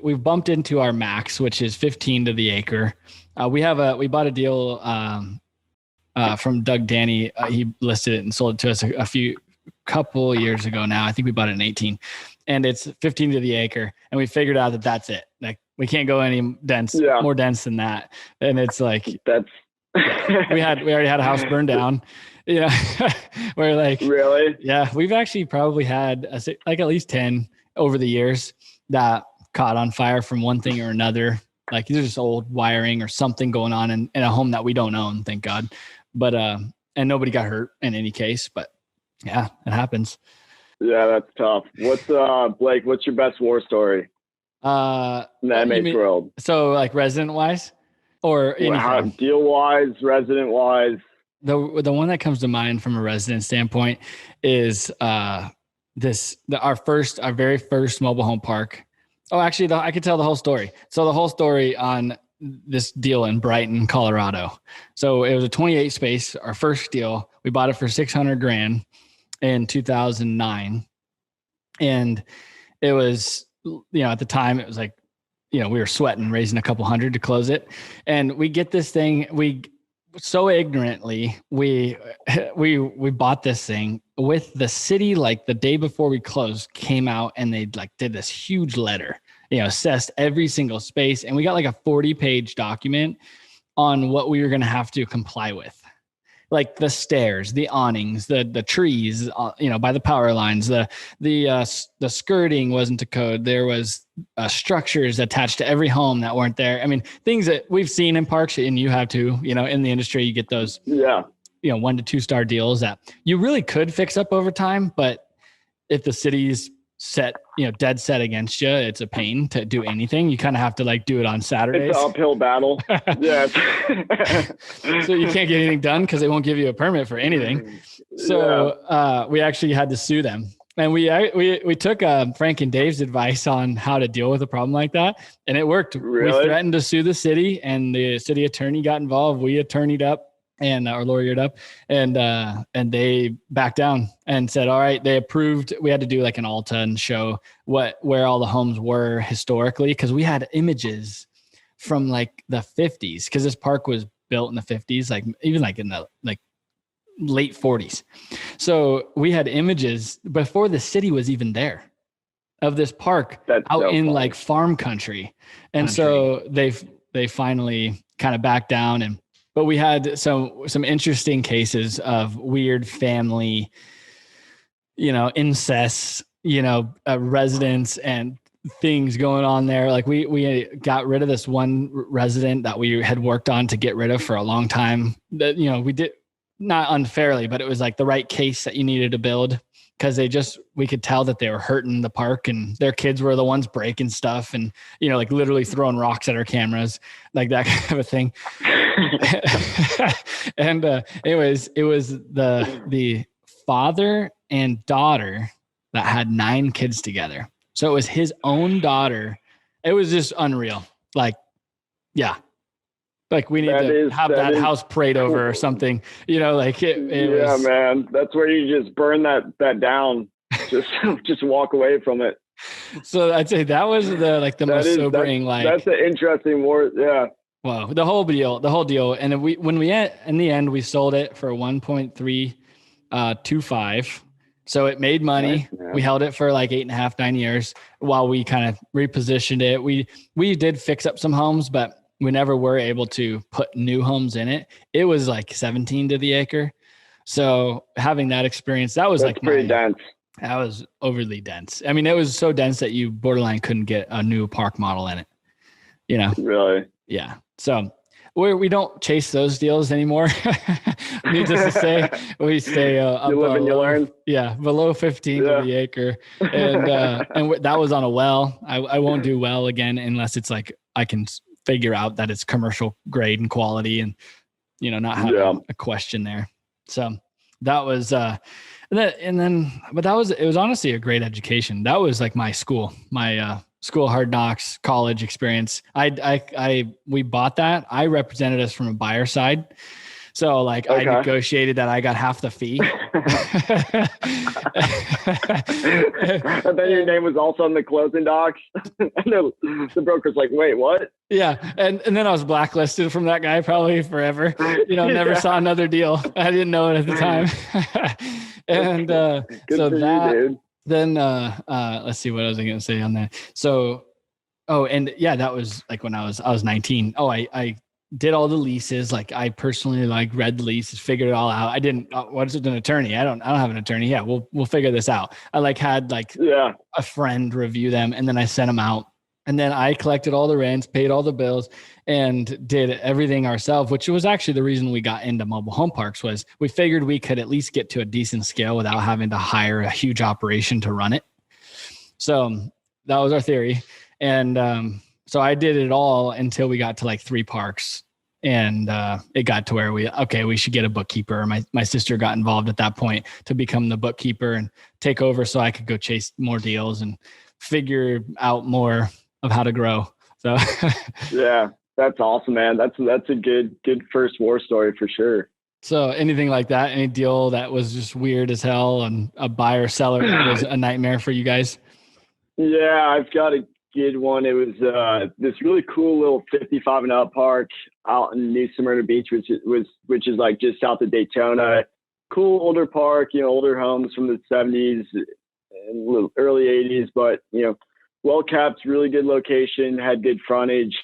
We've bumped into our max, which is 15 to the acre. We bought a deal from Doug Danny. He listed it and sold it to us a couple years ago now. I think we bought it in 18, and it's 15 to the acre. And we figured out that that's it. Like, we can't go any more dense than that. And it's like, we already had a house burned down. We're like, really? Yeah, we've actually probably had at least 10 over the years that caught on fire from one thing or another. Like, there's just old wiring or something going on in a home that we don't own, thank God. But and nobody got hurt in any case. But yeah, it happens. Yeah, that's tough. What's Blake? What's your best war story? In the MH world. So like resident wise, or deal wise, resident wise. The one that comes to mind from a resident standpoint is our very first mobile home park. Oh, actually, I could tell the whole story. So the whole story on this deal in Brighton, Colorado. So it was a 28 space, our first deal. We bought it for $600,000 in 2009. And it was, at the time it was like, we were sweating, raising a couple hundred to close it. And we get this thing, so ignorantly, we bought this thing with the city, like the day before we closed, came out and they like did this huge letter, assessed every single space. And we got like a 40-page document on what we were going to have to comply with. Like the stairs, the awnings, the trees, by the power lines, the skirting wasn't to code. There was structures attached to every home that weren't there. I mean, things that we've seen in parks, and you have too. In the industry, you get those, 1 to 2 star deals that you really could fix up over time, but if the city's set, dead set against you, it's a pain to do anything. You kind of have to like do it on Saturdays. It's an uphill battle. Yeah. So you can't get anything done because they won't give you a permit for anything. So we actually had to sue them. And we took Frank and Dave's advice on how to deal with a problem like that. And it worked. Really? We threatened to sue the city, and the city attorney got involved. We attorneyed up and or lawyered up, and they backed down and said, all right, they approved. We had to do like an Alta and show where all the homes were historically, because we had images from like the 50s, because this park was built in the 50s, like even like in the like late 40s. So we had images before the city was even there of this park. That's out so in fun. Like farm country. And so they finally kind of backed down, but we had some interesting cases of weird family, incest, residents and things going on there. Like we got rid of this one resident that we had worked on to get rid of for a long time. That, we did not unfairly, but it was like the right case that you needed to build, because we could tell that they were hurting the park, and their kids were the ones breaking stuff and, like literally throwing rocks at our cameras, like that kind of a thing. And anyways, it was the father and daughter that had 9 kids together. So it was his own daughter. It was just unreal. Like, yeah. Like we need to have that house prayed over or something, like it was. Man, that's where you just burn that down. Just walk away from it. So I'd say that was the most sobering. That's an interesting word. Yeah. Wow. The whole deal. And then in the end, we sold it for 1.325. So it made money. Nice, we held it for like 8.5, 9 years while we kind of repositioned it. We did fix up some homes, but we never were able to put new homes in it. It was like 17 to the acre. So having that experience, that's like pretty dense. That was overly dense. I mean, it was so dense that you borderline couldn't get a new park model in it, Really? Yeah. So we don't chase those deals anymore. Needless to say, we stay up you live and you learn. Yeah, below 15 to the acre, and that was on a well. I won't do well again unless it's like I can figure out that it's commercial grade and quality, and not have a question there. So that was it was honestly a great education. That was like my school hard knocks college experience. We bought that. I represented us from a buyer side. So like I negotiated that I got half the fee. And then your name was also on the closing docs. And the broker's like, wait, what? Yeah. And then I was blacklisted from that guy probably forever. Never saw another deal. I didn't know it at the time. And then let's see, what was I going to say on that? So, that was like when I was 19. I did all the leases. Like I personally read the leases, figured it all out. I didn't, what is it, an attorney? I don't have an attorney. Yeah. We'll figure this out. I had a friend review them, and then I sent them out, and then I collected all the rents, paid all the bills, and did everything ourselves, which was actually the reason we got into mobile home parks. Was we figured we could at least get to a decent scale without having to hire a huge operation to run it. So that was our theory. And, so I did it all until we got to like 3 parks, and it got to where we should get a bookkeeper. My sister got involved at that point to become the bookkeeper and take over, so I could go chase more deals and figure out more of how to grow. So yeah, That's awesome, man. That's a good first war story for sure. So anything like that, any deal that was just weird as hell and a buyer seller that was a nightmare for you guys? Yeah, I've got a good one. It was this really cool little 55 and up park out in New Smyrna Beach, which is like just south of Daytona. Cool older park, older homes from the 70s and early 80s, but well kept, really good location, had good frontage.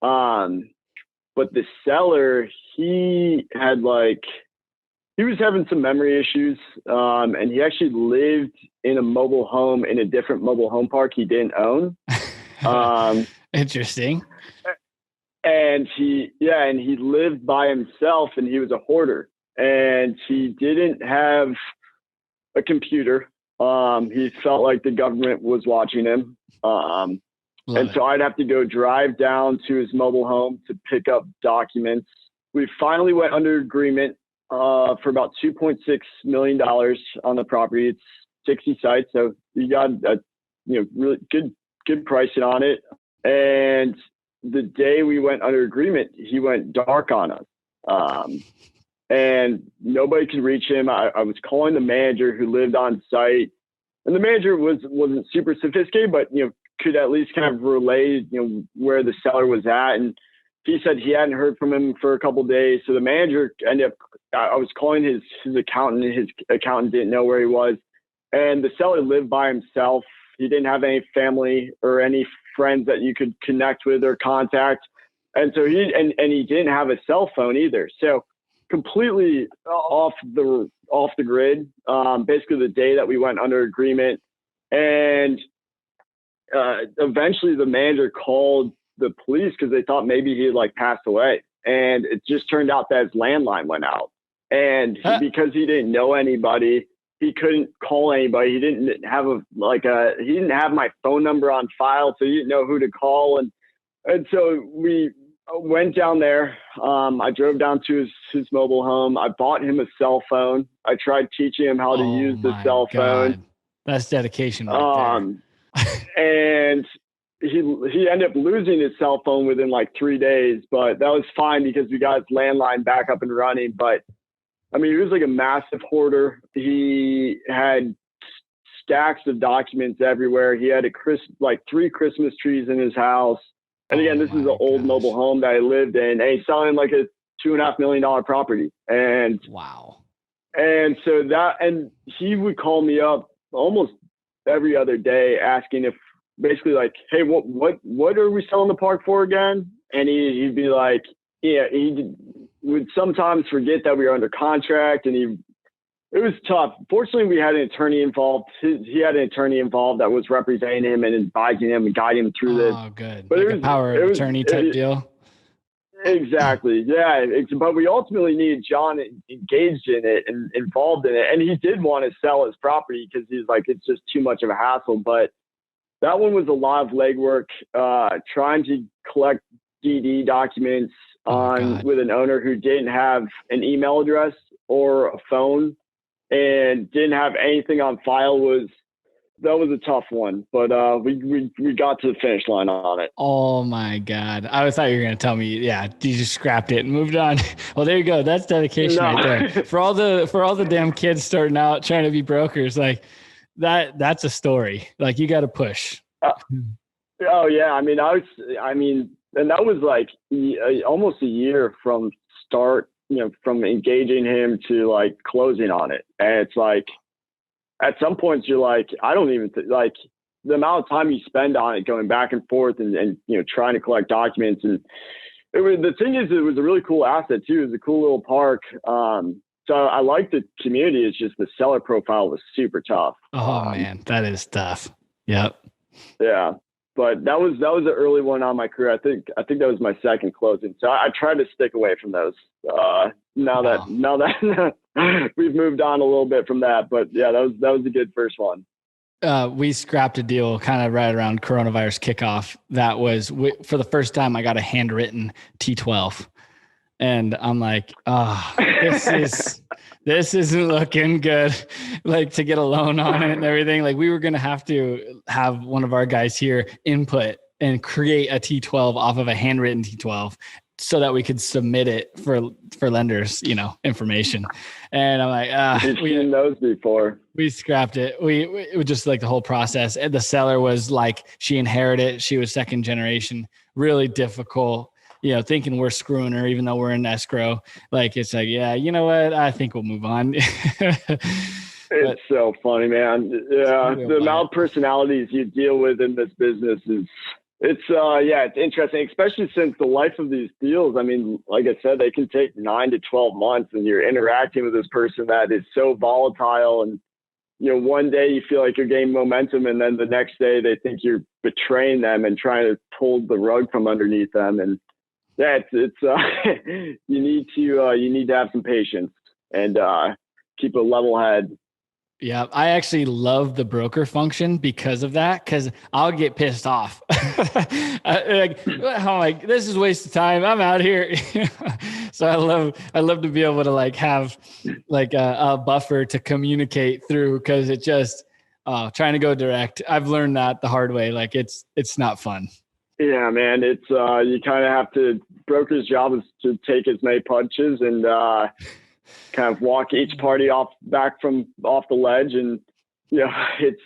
But the seller, he was having some memory issues, and he actually lived in a mobile home in a different mobile home park he didn't own. Interesting. And he lived by himself, and he was a hoarder, and he didn't have a computer. He felt like the government was watching him. So I'd have to go drive down to his mobile home to pick up documents. We finally went under agreement for about $2.6 million on the property. It's 60 sites, so you got a really good pricing on it. And the day we went under agreement, he went dark on us, and nobody could reach him. I was calling the manager who lived on site, and the manager wasn't super sophisticated, but could at least kind of relay where the seller was at. And he said he hadn't heard from him for a couple of days. So the manager ended up, I was calling his accountant. His accountant didn't know where he was. And the seller lived by himself. He didn't have any family or any friends that you could connect with or contact. And so he didn't have a cell phone either. So completely off the grid, basically the day that we went under agreement. And eventually the manager called the police because they thought maybe he had passed away. And it just turned out that his landline went out. And because he didn't know anybody, he couldn't call anybody. He didn't have he didn't have my phone number on file, so he didn't know who to call. And so we went down there. I drove down to his mobile home. I bought him a cell phone. I tried teaching him how to use the cell phone. That's dedication right there. And he ended up losing his cell phone within 3 days, but that was fine because we got his landline back up and running. But I mean, he was a massive hoarder. He had stacks of documents everywhere. He had 3 Christmas trees in his house. And again, this is an old mobile home that I lived in, and he's selling a $2.5 million property. And wow. And so and he would call me up almost every other day asking if basically hey, what are we selling the park for again? And he'd be like, yeah, he would sometimes forget that we were under contract, and it was tough. Fortunately, we had an attorney involved. He had an attorney involved that was representing him and advising him and guiding him through this. Oh, good. But it was a power of attorney type deal. Exactly. Yeah. But we ultimately needed John engaged in it and involved in it. And he did want to sell his property because he's it's just too much of a hassle. But that one was a lot of legwork, trying to collect DD documents with an owner who didn't have an email address or a phone and didn't have anything on file was a tough one, but we got to the finish line on it. Oh my God. I thought you were going to tell me, yeah, you just scrapped it and moved on. Well, there you go. That's dedication right there. For all the damn kids starting out trying to be brokers, that's a story. You got to push. Oh yeah. I mean, and that was almost a year from start, from engaging him to closing on it. And it's at some points you're I don't even the amount of time you spend on it, going back and forth and trying to collect documents. And the thing is, it was a really cool asset too. It was a cool little park. So I like the community. It's just the seller profile was super tough. Oh man, that is tough. Yep. Yeah. But that was an early one on my career. I think that was my second closing. So I tried to stick away from those. Now that we've moved on a little bit from that, but yeah, that was a good first one. We scrapped a deal kind of right around coronavirus kickoff. That was for the first time I got a handwritten T12, and I'm like, this isn't looking good. To get a loan on it and everything. We were going to have one of our guys here input and create a T12 off of a handwritten T12 so that we could submit it for lenders, information. And I'm like, we've seen those before. We scrapped it. It was just like the whole process. And the seller was like, she inherited, she was second generation, really difficult, thinking we're screwing her, even though we're in escrow. Like, it's like, yeah, you know what? I think we'll move on. It's so funny, man. Yeah. The amount of personalities you deal with in this business it's interesting, especially since the life of these deals. I mean, like I said, they can take 9 to 12 months, and you're interacting with this person that is so volatile. And, one day you feel like you're gaining momentum, and then the next day they think you're betraying them and trying to pull the rug from underneath them. And yeah, it's you need to have some patience and keep a level head. Yeah, I actually love the broker function because of that, because I'll get pissed off. I'm like, this is a waste of time. I'm out here. So I love to be able to like have like a buffer to communicate through, because it just trying to go direct. I've learned that the hard way. Like it's not fun. Yeah, man. It's you kind of have to. Broker's job is to take as many punches and kind of walk each party off the ledge. And it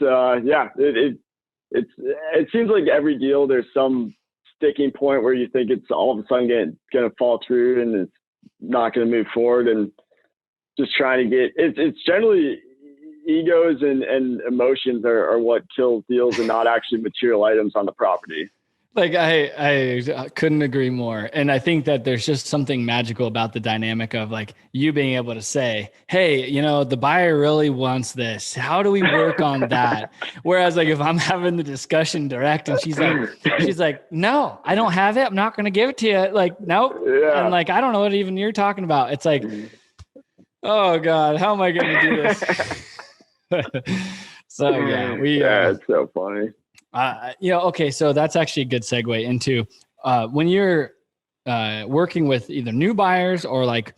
seems like every deal there's some sticking point where you think it's all of a sudden going to fall through and it's not going to move forward, and just trying to get it's generally egos and emotions are what kills deals, and not actually material items on the property. Like I couldn't agree more. And I think that there's just something magical about the dynamic of like you being able to say, hey, the buyer really wants this. How do we work on that? Whereas like if I'm having the discussion direct and she's like, no, I don't have it. I'm not going to give it to you. Like, nope. Yeah. And like, I don't know what even you're talking about. It's like, oh God, how am I going to do this? So yeah, it's so funny. Okay. So that's actually a good segue into when you're working with either new buyers or like,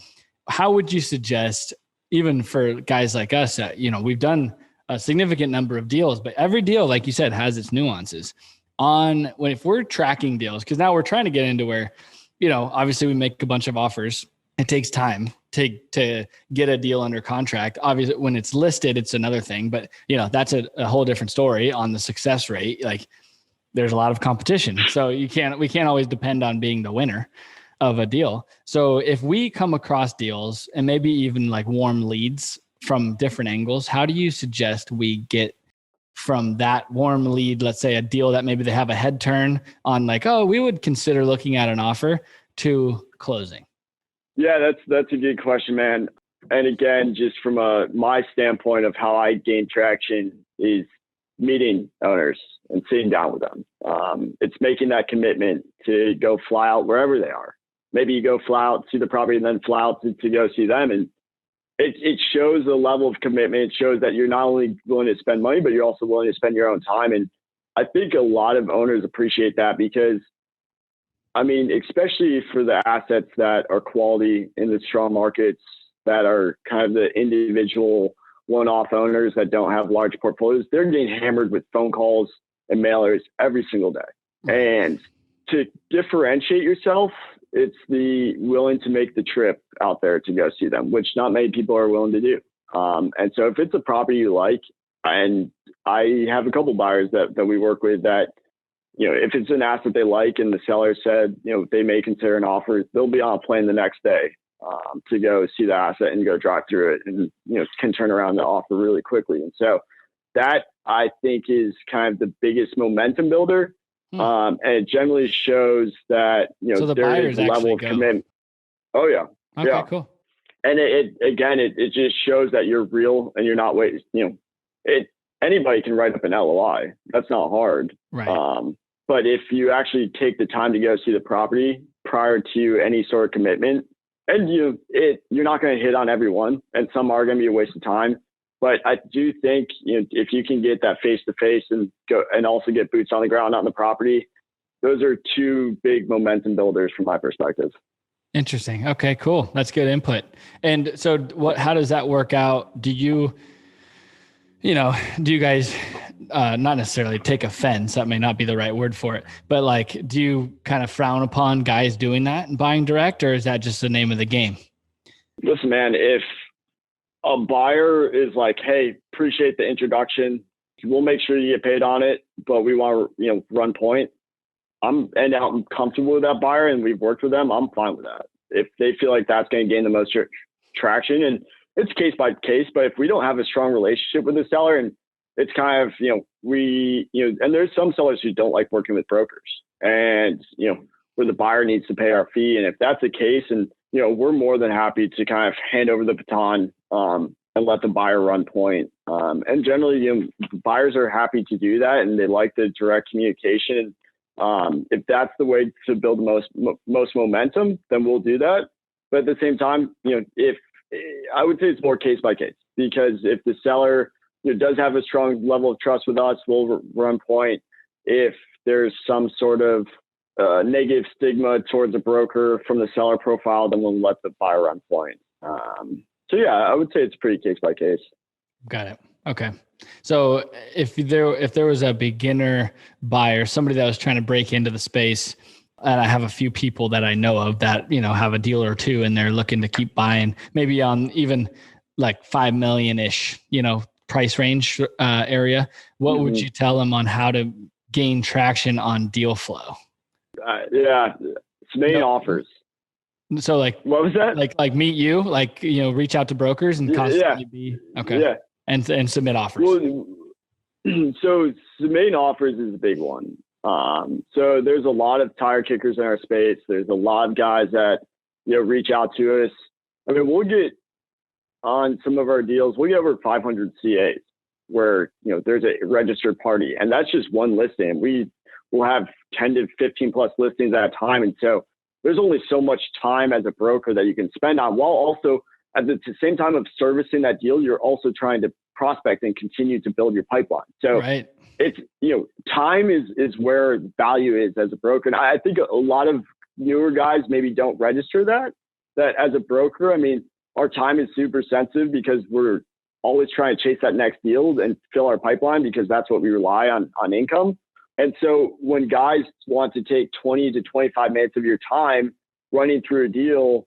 how would you suggest, even for guys like us, we've done a significant number of deals, but every deal, like you said, has its nuances if we're tracking deals, because now we're trying to get into where, obviously we make a bunch of offers. It takes time to get a deal under contract. Obviously, when it's listed, it's another thing, but that's a whole different story on the success rate. Like there's a lot of competition. So we can't always depend on being the winner of a deal. So if we come across deals and maybe even like warm leads from different angles, how do you suggest we get from that warm lead, let's say a deal that maybe they have a head turn on, like, oh, we would consider looking at an offer, to closing? Yeah, that's a good question, man. And again, just from my standpoint of how I gain traction is meeting owners and sitting down with them. It's making that commitment to go fly out wherever they are. Maybe you go fly out to the property and then fly out to go see them. And it shows a level of commitment. It shows that you're not only willing to spend money, but you're also willing to spend your own time. And I think a lot of owners appreciate that, because I mean, especially for the assets that are quality in the strong markets, that are kind of the individual one-off owners that don't have large portfolios, they're getting hammered with phone calls and mailers every single day. And to differentiate yourself, it's the willing to make the trip out there to go see them, which not many people are willing to do. And so if it's a property you like, and I have a couple buyers that we work with that, if it's an asset they like and the seller said, they may consider an offer, they'll be on a plane the next day to go see the asset and go drive through it, and, can turn around the offer really quickly. And so that, I think, is kind of the biggest momentum builder. And it generally shows that, so the there is a level of commitment. Oh yeah. Okay, yeah. Cool. And it just shows that you're real and you're not waiting, anybody can write up an LOI. That's not hard. Right. But if you actually take the time to go see the property prior to any sort of commitment, and you're not going to hit on everyone, and some are going to be a waste of time. But I do think, if you can get that face to face and go and also get boots on the ground on the property, those are two big momentum builders from my perspective. Interesting. Okay, cool. That's good input. And so how does that work out? Do you guys not necessarily take offense, that may not be the right word for it, but like, do you kind of frown upon guys doing that and buying direct, or is that just the name of the game? Listen, man, if a buyer is like, hey, appreciate the introduction, we'll make sure you get paid on it, but we want to, run point. I'm comfortable with that buyer and we've worked with them. I'm fine with that. If they feel like that's going to gain the most traction, and it's case by case, but if we don't have a strong relationship with the seller and it's kind of, and there's some sellers who don't like working with brokers and, where the buyer needs to pay our fee. And if that's the case, and, we're more than happy to kind of hand over the baton, and let the buyer run point. And generally, buyers are happy to do that and they like the direct communication. If that's the way to build the most momentum, then we'll do that. But at the same time, if I would say it's more case by case, because if the seller does have a strong level of trust with us, we'll run point. If there's some sort of negative stigma towards a broker from the seller profile, then we'll let the buyer run point. So yeah, I would say it's pretty case by case. Got it. Okay. So if there was a beginner buyer, somebody that was trying to break into the space, and I have a few people that I know of that, have a deal or two and they're looking to keep buying, maybe on even like 5 million-ish, price range area, what would you tell them on how to gain traction on deal flow? It's main offers. So like, what was that? Like meet you, reach out to brokers and constantly be okay. Yeah. And submit offers. Well, so submitting offers is a big one. So there's a lot of tire kickers in our space. There's a lot of guys that, reach out to us. I mean, we'll get on some of our deals, we'll get over 500 CAs where, there's a registered party, and that's just one listing. We will have 10 to 15 plus listings at a time. And so there's only so much time as a broker that you can spend on, while also at the same time of servicing that deal, you're also trying to prospect and continue to build your pipeline. So right. It's, time is where value is as a broker. And I think a lot of newer guys maybe don't register that as a broker. I mean, our time is super sensitive because we're always trying to chase that next deal and fill our pipeline, because that's what we rely on income. And so when guys want to take 20 to 25 minutes of your time running through a deal,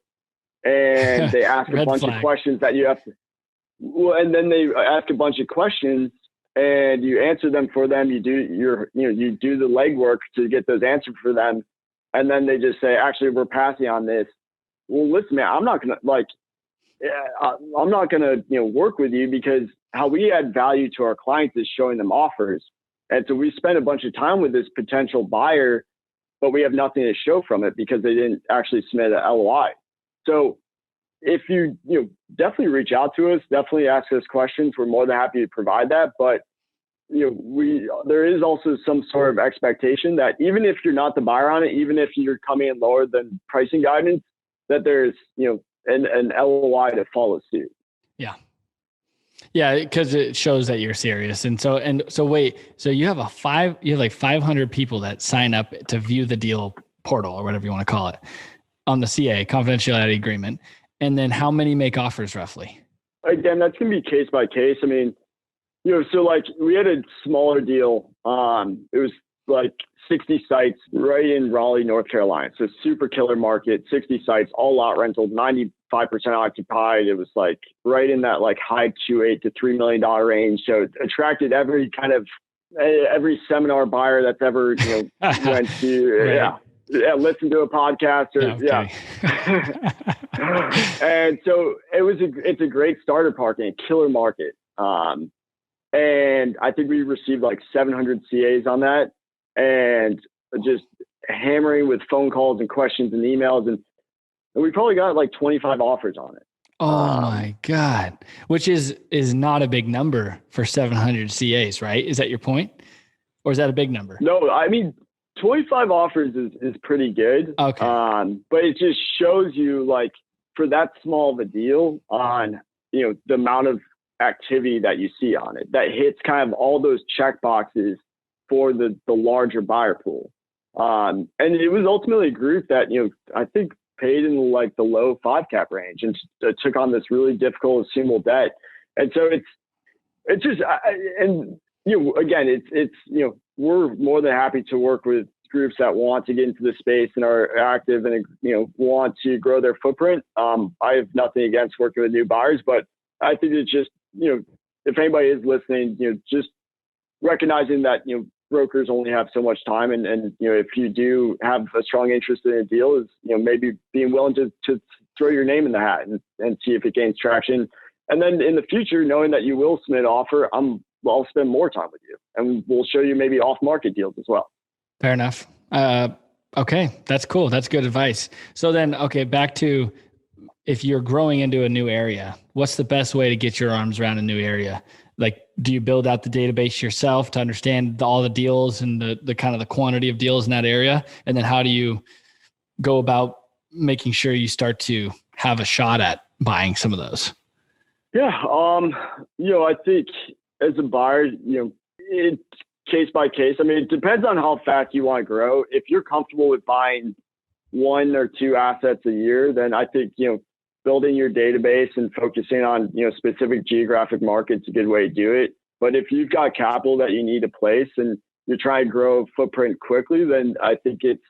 and they ask a bunch of questions that you have to, and then they ask a bunch of questions and you answer them for them. You do you do the legwork to get those answered for them. And then they just say, actually, we're passing on this. Well, listen, man, I'm not going to work with you, because how we add value to our clients is showing them offers. And so we spend a bunch of time with this potential buyer, but we have nothing to show from it because they didn't actually submit an LOI. So if you definitely reach out to us, definitely ask us questions. We're more than happy to provide that. But there is also some sort of expectation that even if you're not the buyer on it, even if you're coming in lower than pricing guidance, that there's an LOI to follow suit. Yeah. Yeah, because it shows that you're serious. And so wait, so you have like 500 people that sign up to view the deal portal, or whatever you want to call it, on the CA, confidentiality agreement. And then how many make offers roughly? Again, that's going to be case by case. I mean, so like we had a smaller deal. It was like 60 sites right in Raleigh, North Carolina. So super killer market, 60 sites, all lot rental, 95% occupied. It was like right in that like high $2.8 to $3 million range. So it attracted every seminar buyer that's ever went to right. Listen to a podcast And so it's a great starter park and a killer market. And I think we received like 700 CAs on that, and just hammering with phone calls and questions and emails. And we probably got like 25 offers on it. Oh my God. Which is not a big number for 700 CAs, right? Is that your point? Or is that a big number? No, I mean, 25 offers is pretty good. Okay. But it just shows you, like, for that small of a deal on, the amount of activity that you see on it, that hits kind of all those check boxes for the larger buyer pool. And it was ultimately a group that, I think paid in like the low 5 cap range and took on this really difficult assumable debt. And so it's just, and again, it's we're more than happy to work with groups that want to get into the space and are active and want to grow their footprint. I have nothing against working with new buyers, but I think it's just if anybody is listening, just recognizing that brokers only have so much time, and if you do have a strong interest in a deal, is maybe being willing to throw your name in the hat and see if it gains traction. And then in the future, knowing that you will submit an offer, I'll spend more time with you, and we'll show you maybe off-market deals as well. Fair enough. Okay, that's cool. That's good advice. So then, back to if you're growing into a new area, what's the best way to get your arms around a new area? Like, do you build out the database yourself to understand all the deals and the kind of the quantity of deals in that area? And then how do you go about making sure you start to have a shot at buying some of those? Yeah. I think as a buyer, it's case by case. I mean, it depends on how fast you want to grow. If you're comfortable with buying 1 or 2 assets a year, then I think, building your database and focusing on, specific geographic markets is a good way to do it. But if you've got capital that you need to place and you're trying to grow footprint quickly, then I think it's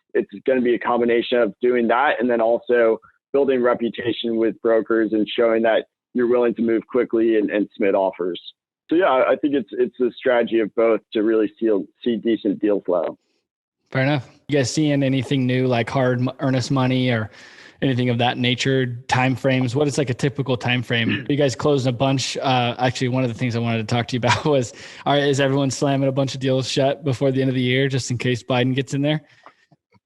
going to be a combination of doing that and then also building reputation with brokers and showing that you're willing to move quickly and submit offers. So yeah, I think it's a strategy of both to really see decent deal flow. Fair enough. You guys seeing anything new, like hard earnest money or anything of that nature? Timeframes? What is like a typical time frame? You guys closed a bunch. Actually, one of the things I wanted to talk to you about was, is everyone slamming a bunch of deals shut before the end of the year, just in case Biden gets in there?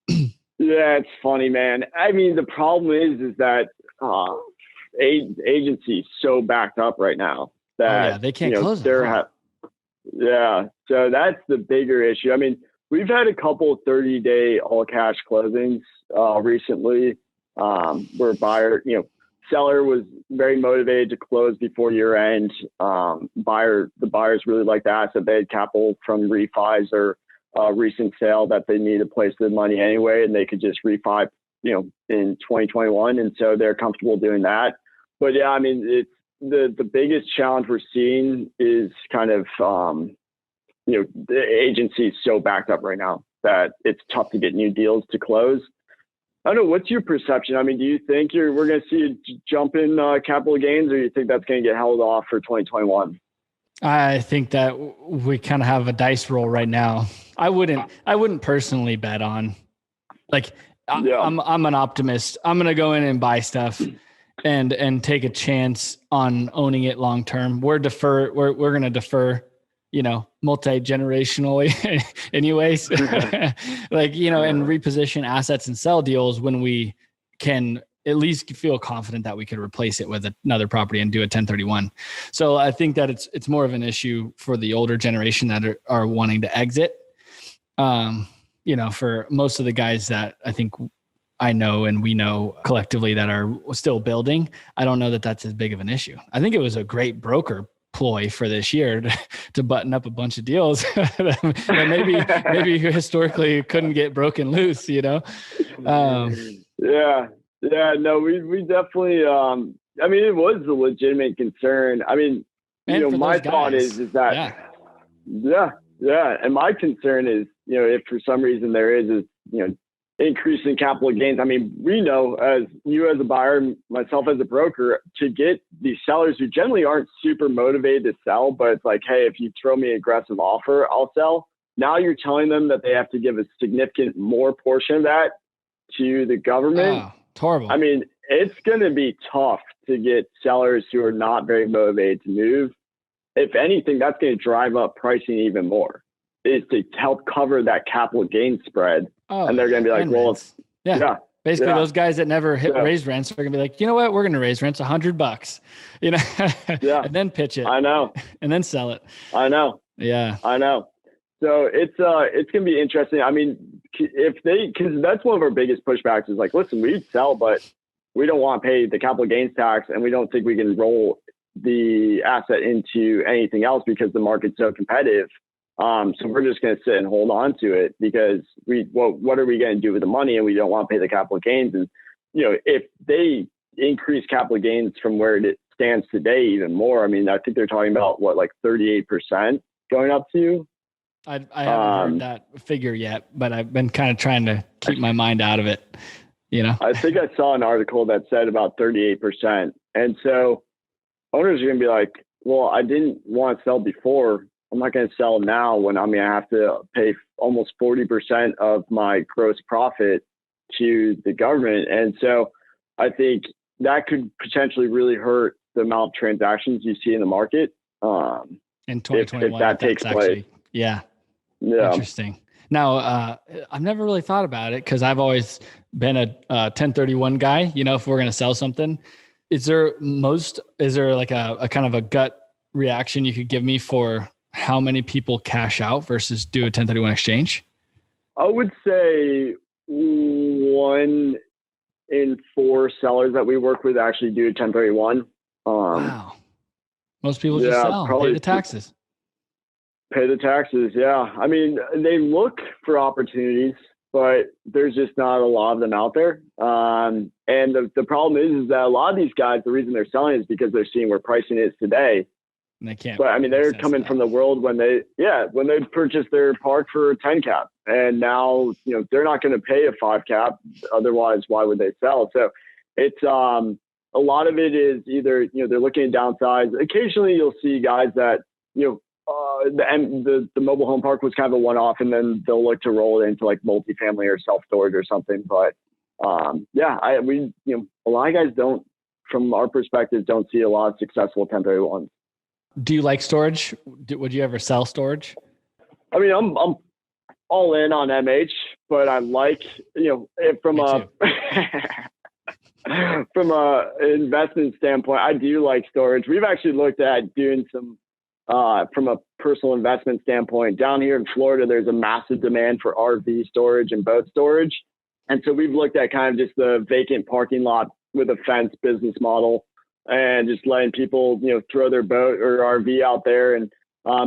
Yeah, it's funny, man. I mean, the problem is that agency's so backed up right now that they can't close Yeah, so that's the bigger issue. I mean, we've had a couple 30-day all cash closings recently, where seller was very motivated to close before year end. The buyers really liked the asset. They had capital from refis or recent sale that they needed to place the money anyway, and they could just refi, in 2021, and so they're comfortable doing that. But yeah, I mean, it's the biggest challenge we're seeing is kind of the agency is so backed up right now that it's tough to get new deals to close. I don't know. What's your perception? I mean, do you think we're going to see a jump in capital gains, or do you think that's going to get held off for 2021? I think that we kind of have a dice roll right now. I wouldn't personally bet on, I'm an optimist. I'm going to go in and buy stuff and take a chance on owning it long term. We're going to defer, multi-generationally anyways, and reposition assets and sell deals when we can at least feel confident that we could replace it with another property and do a 1031. So I think that it's more of an issue for the older generation that are wanting to exit. For most of the guys that I think I know and we know collectively that are still building, I don't know that that's as big of an issue. I think it was a great broker ploy for this year to button up a bunch of deals that maybe historically couldn't get broken loose, Yeah, no, we definitely, I mean, it was a legitimate concern. I mean, my thought is that, yeah. And my concern is, if for some reason there is increase in capital gains. I mean, we know, as you as a buyer, myself as a broker, to get these sellers who generally aren't super motivated to sell, but it's like, hey, if you throw me an aggressive offer, I'll sell. Now you're telling them that they have to give a significant more portion of that to the government. Oh, it's horrible. I mean, it's going to be tough to get sellers who are not very motivated to move. If anything, that's going to drive up pricing even more, is to help cover that capital gain spread. And they're going to be like, well, basically those guys that never raised rents are going to be like, you know what, we're going to raise rents $100, and then pitch it. I know. And then sell it. I know. Yeah, I know. So it's going to be interesting. I mean, because that's one of our biggest pushbacks is like, listen, we'd sell, but we don't want to pay the capital gains tax, and we don't think we can roll the asset into anything else because the market's so competitive. So we're just going to sit and hold on to it because what are we going to do with the money? And we don't want to pay the capital gains. And, if they increase capital gains from where it stands today even more, I mean, I think they're talking about 38%. going up to. I haven't heard that figure yet, but I've been kind of trying to keep my mind out of it. I think I saw an article that said about 38%. And so owners are going to be like, well, I didn't want to sell before. I'm not going to sell now when I have to pay almost 40% of my gross profit to the government. And so I think that could potentially really hurt the amount of transactions you see in the market. In 2021, if that takes place. Yeah. Interesting. Now, I've never really thought about it because I've always been a 1031 guy. If we're going to sell something, is there like a kind of a gut reaction you could give me for how many people cash out versus do a 1031 exchange? I would say 1 in 4 sellers that we work with actually do a 1031. Wow. Most people just sell, pay the taxes. Pay the taxes, yeah. They look for opportunities, but there's just not a lot of them out there. And the problem is that a lot of these guys, the reason they're selling is because they're seeing where pricing is today. And they can't. But they're coming from the world when they purchased their park for a 10 cap, and now they're not going to pay a 5 cap. Otherwise, why would they sell? So it's a lot of it is either they're looking at downsides. Occasionally, you'll see guys that the mobile home park was kind of a one-off, and then they'll look to roll it into like multifamily or self-storage or something. But a lot of guys don't, from our perspective, don't see a lot of successful 1031s. Do you like storage? Would you ever sell storage? I'm all in on MH, but I like from a investment standpoint, I do like storage. We've actually looked at doing some. From a personal investment standpoint, down here in Florida, there's a massive demand for RV storage and boat storage. And so we've looked at kind of just the vacant parking lot with a fence business model and just letting people, throw their boat or RV out there and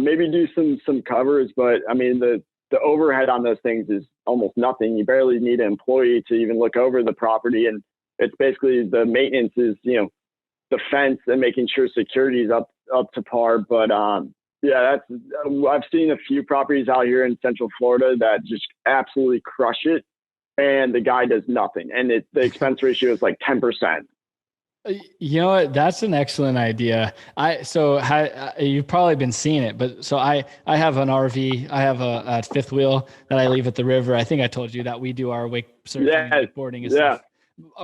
maybe do some covers. But the overhead on those things is almost nothing. You barely need an employee to even look over the property. And it's basically the maintenance is, the fence and making sure security is up to par. But I've seen a few properties out here in Central Florida that just absolutely crush it, and the guy does nothing, and the expense ratio is like 10%. You know what? That's an excellent idea. You've probably been seeing it, but so I have an RV. I have a fifth wheel that I leave at the river. I think I told you that we do our wake surfing, wakeboarding and stuff.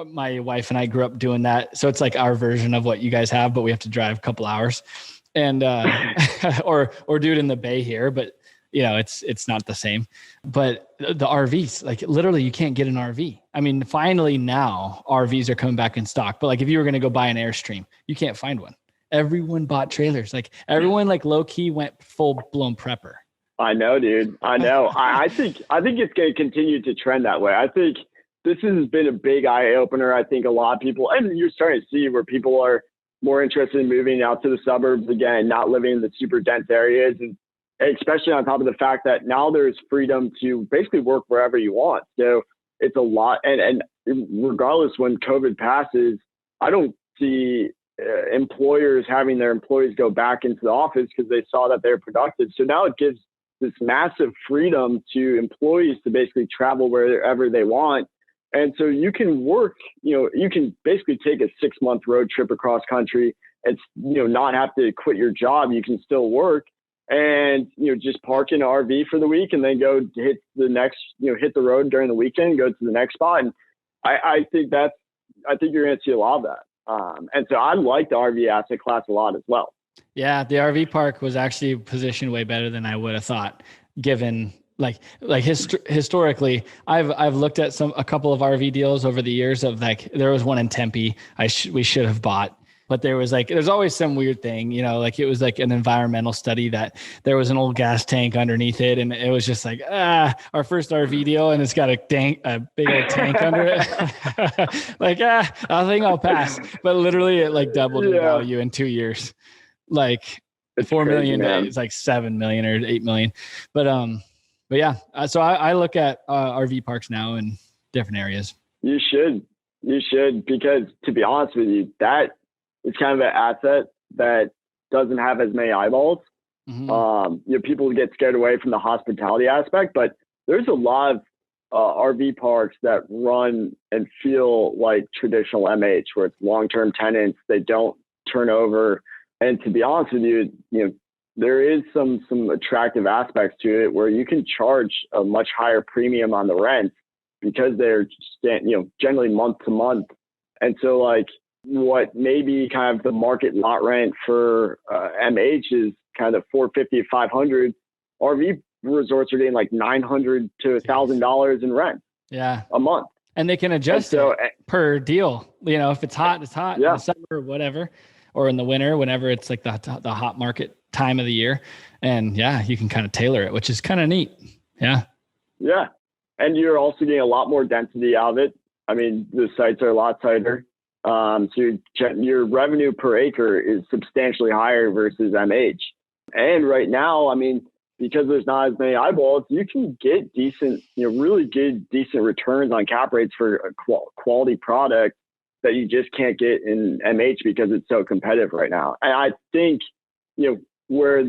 My wife and I grew up doing that. So it's like our version of what you guys have, but we have to drive a couple hours and, or do it in the bay here, but it's not the same. But the RVs, like literally you can't get an RV. Finally now RVs are coming back in stock, but like if you were going to go buy an Airstream, you can't find one. Everyone bought trailers. Like everyone like low key went full blown prepper. I know, dude. I know. I think it's going to continue to trend that way. I think this has been a big eye opener. I think a lot of people, and you're starting to see where people are more interested in moving out to the suburbs again, not living in the super dense areas. And especially on top of the fact that now there's freedom to basically work wherever you want. So it's a lot. And regardless, when COVID passes, I don't see employers having their employees go back into the office because they saw that they're productive. So now it gives this massive freedom to employees to basically travel wherever they want. And so you can work, you can basically take a 6-month road trip across country and, not have to quit your job. You can still work and, just park in an RV for the week and then go hit the next, hit the road during the weekend, go to the next spot. And I think you're going to see a lot of that. And so I like the RV asset class a lot as well. Yeah. The RV park was actually positioned way better than I would have thought, given historically, I've looked at a couple of RV deals over the years of like, there was one in Tempe we should have bought, but there's always some weird thing, it was like an environmental study that there was an old gas tank underneath it. And it was just like, our first RV deal. And it's got a big old tank under it. I think I'll pass, but literally it like doubled in value in 2 years. Like it's 4 million, it's like 7 million or 8 million. But yeah, so I look at RV parks now in different areas. You should, because to be honest with you, that is kind of an asset that doesn't have as many eyeballs. People get scared away from the hospitality aspect, but there's a lot of RV parks that run and feel like traditional MH, where it's long-term tenants. They don't turn over. And to be honest with you, there is some attractive aspects to it where you can charge a much higher premium on the rent because they're generally month to month. And so like what maybe kind of the market lot rent for MH is kind of $450, $500. RV resorts are getting like $900 to $1,000 in rent. A month. And they can adjust it per deal. If it's hot, it's hot. In the summer or whatever, or in the winter, whenever it's like the hot market time of the year. And you can kind of tailor it, which is kind of neat. Yeah. And you're also getting a lot more density out of it. I mean, the sites are a lot tighter. So your revenue per acre is substantially higher versus MH. And right now, I mean, because there's not as many eyeballs, you can get decent, really good, decent returns on cap rates for a quality product that you just can't get in MH because it's so competitive right now. And I think, where,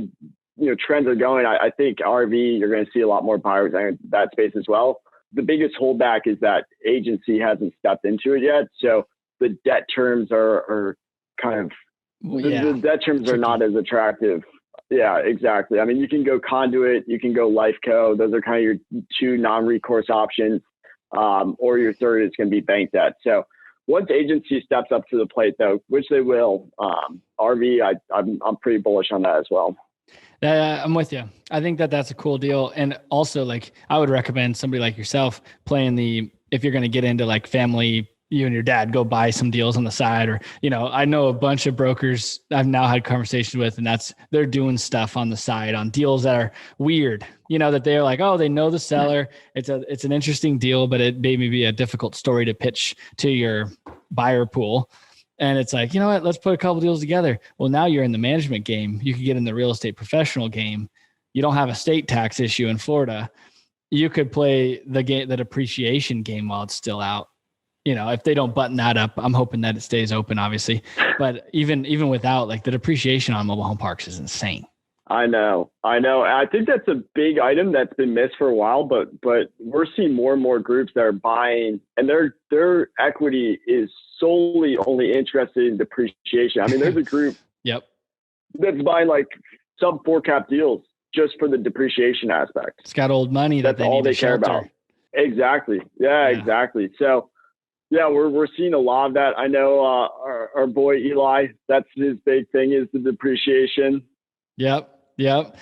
trends are going, I think RV, you're going to see a lot more buyers in that space as well. The biggest holdback is that agency hasn't stepped into it yet. So the debt terms are kind of, the debt terms are not as attractive. Yeah, exactly. I mean, you can go conduit, you can go life co. Those are kind of your two non-recourse options, or your third is going to be bank debt. So once agency steps up to the plate, though, which they will, RV, I'm pretty bullish on that as well. I'm with you. I think that's a cool deal. And also, like, I would recommend somebody like yourself playing if you're going to get into like family, you and your dad go buy some deals on the side, or, I know a bunch of brokers I've now had conversations with, and they're doing stuff on the side on deals that are weird, that they're like, oh, they know the seller. It's an interesting deal, but it may be a difficult story to pitch to your buyer pool. And it's like, you know what, let's put a couple deals together. Well, now you're in the management game. You could get in the real estate professional game. You don't have a state tax issue in Florida. You could play the depreciation game while it's still out. If they don't button that up, I'm hoping that it stays open, obviously. But even without, like, the depreciation on mobile home parks is insane. I know. I think that's a big item that's been missed for a while, but we're seeing more and more groups that are buying, and their equity is solely only interested in depreciation. I mean, there's a group that's buying like sub 4 cap deals just for the depreciation aspect. It's got old money that's all they care about. Exactly. Yeah, exactly. So yeah, we're seeing a lot of that. I know our boy Eli, that's his big thing, is the depreciation. Yep. The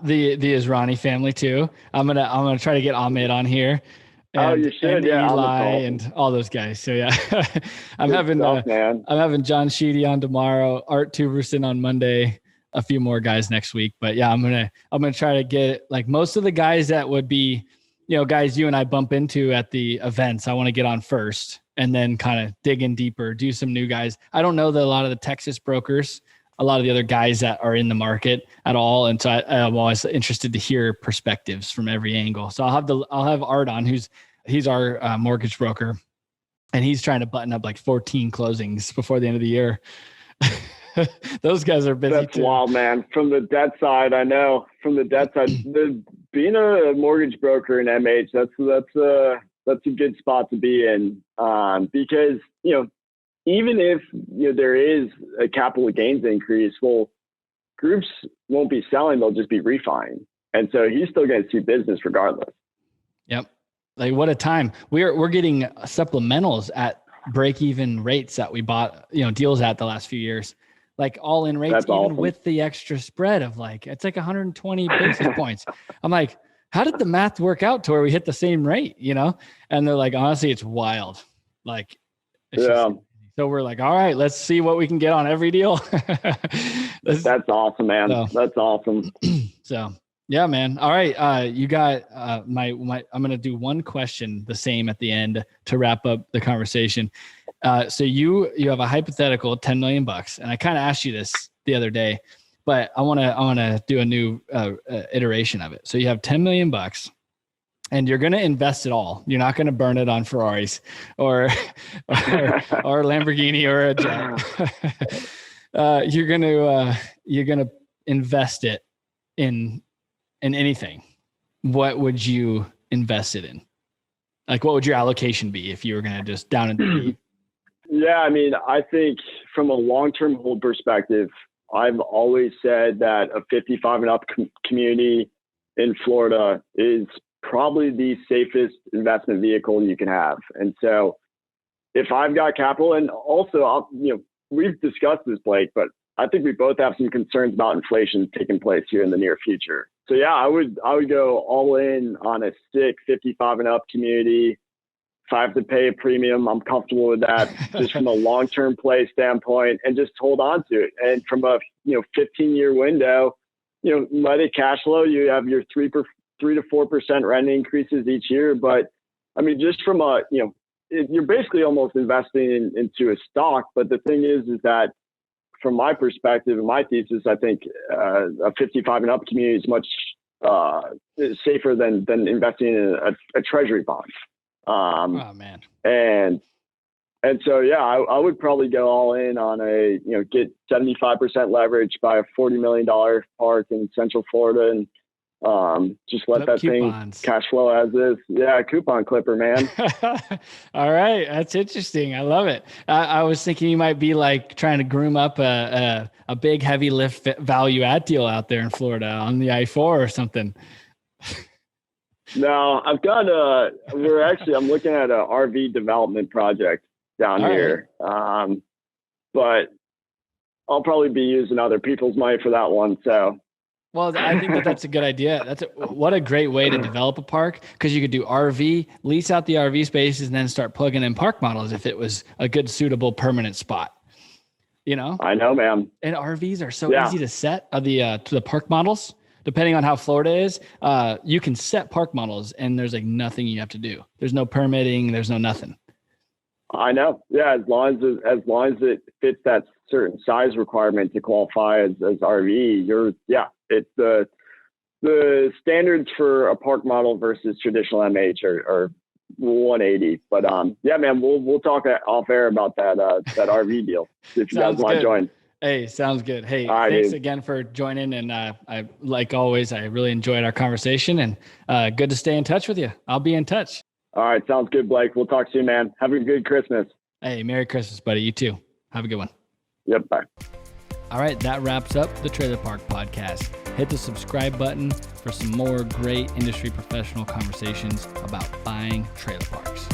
Israni family too. I'm gonna try to get Ahmed on here. And, you should. And Eli and all those guys. So yeah, I'm having John Sheedy on tomorrow, Art Tuberson on Monday, a few more guys next week. But yeah, I'm gonna try to get like most of the guys that would be, guys you and I bump into at the events. I want to get on first and then kind of dig in deeper, do some new guys. I don't know that a lot of the Texas brokers, a lot of the other guys that are in the market at all. And so I'm always interested to hear perspectives from every angle. So I'll have Art on, he's our mortgage broker, and he's trying to button up like 14 closings before the end of the year. Those guys are busy. That's wild, man. From the debt side, I know. From the debt side, being a mortgage broker in MH, that's a good spot to be in, because even if there is a capital gains increase, well, groups won't be selling; they'll just be refining, and so he's still going to see business regardless. Yep. Like, what a time. We're getting supplementals at break-even rates that we bought deals at the last few years. Like all in rates, even awesome. With the extra spread of it's like 120 basis points. I'm like, how did the math work out to where we hit the same rate, And they're like, honestly, it's wild. Like, so we're like, all right, let's see what we can get on every deal. That's awesome, man. That's awesome. So yeah, man. All right. You got I'm going to do one question, the same at the end to wrap up the conversation. So you have a hypothetical $10 million, and I kind of asked you this the other day, but I want to do a new iteration of it. So you have $10 million, and you're going to invest it all. You're not going to burn it on Ferraris or Lamborghini or a jet. You're going to invest it in anything, what would you invest it in? Like, what would your allocation be if you were going to just down in the deep? Yeah, I mean, I think from a long-term hold perspective, I've always said that a 55 and up community in Florida is probably the safest investment vehicle you can have. And so if I've got capital, and also, we've discussed this, Blake, but I think we both have some concerns about inflation taking place here in the near future. So yeah, I would go all in on a sick 55 and up community. If I have to pay a premium, I'm comfortable with that, just from a long-term play standpoint, and just hold on to it. And from a 15-year window, let it cash flow. You have your 3 to 4% rent increases each year. But I mean, just from you're basically almost investing into a stock. But the thing is that from my perspective and my thesis, I think a 55 and up community is much safer than investing in a treasury bond. Oh man. And so, yeah, I would probably go all in on get 75% leverage by a $40 million park in Central Florida, and just let that coupons. Thing cash flow as is. Yeah, coupon clipper, man. All right, that's interesting. I love it. I was thinking you might be like trying to groom up a big heavy lift value add deal out there in Florida on the I-4 or something. No, I've got I'm looking at a RV development project down here. Right. But I'll probably be using other people's money for that one. So, well, I think that's a good idea. What a great way to develop a park, because you could do RV, lease out the RV spaces, and then start plugging in park models if it was a good, suitable, permanent spot. I know, man. And RVs are so easy to set to the park models. Depending on how Florida is, you can set park models, and there's like nothing you have to do. There's no permitting. There's no nothing. I know. Yeah, as long as it fits that certain size requirement to qualify as RV, it's the standards for a park model versus traditional MH are 180. But yeah, man, we'll talk off air about that RV deal if you guys want to join. Hey, sounds good. Hey, thanks again for joining. And I, like always, I really enjoyed our conversation, and good to stay in touch with you. I'll be in touch. All right. Sounds good, Blake. We'll talk soon, man. Have a good Christmas. Hey, Merry Christmas, buddy. You too. Have a good one. Yep. Bye. All right. That wraps up the Trailer Park Podcast. Hit the subscribe button for some more great industry professional conversations about buying trailer parks.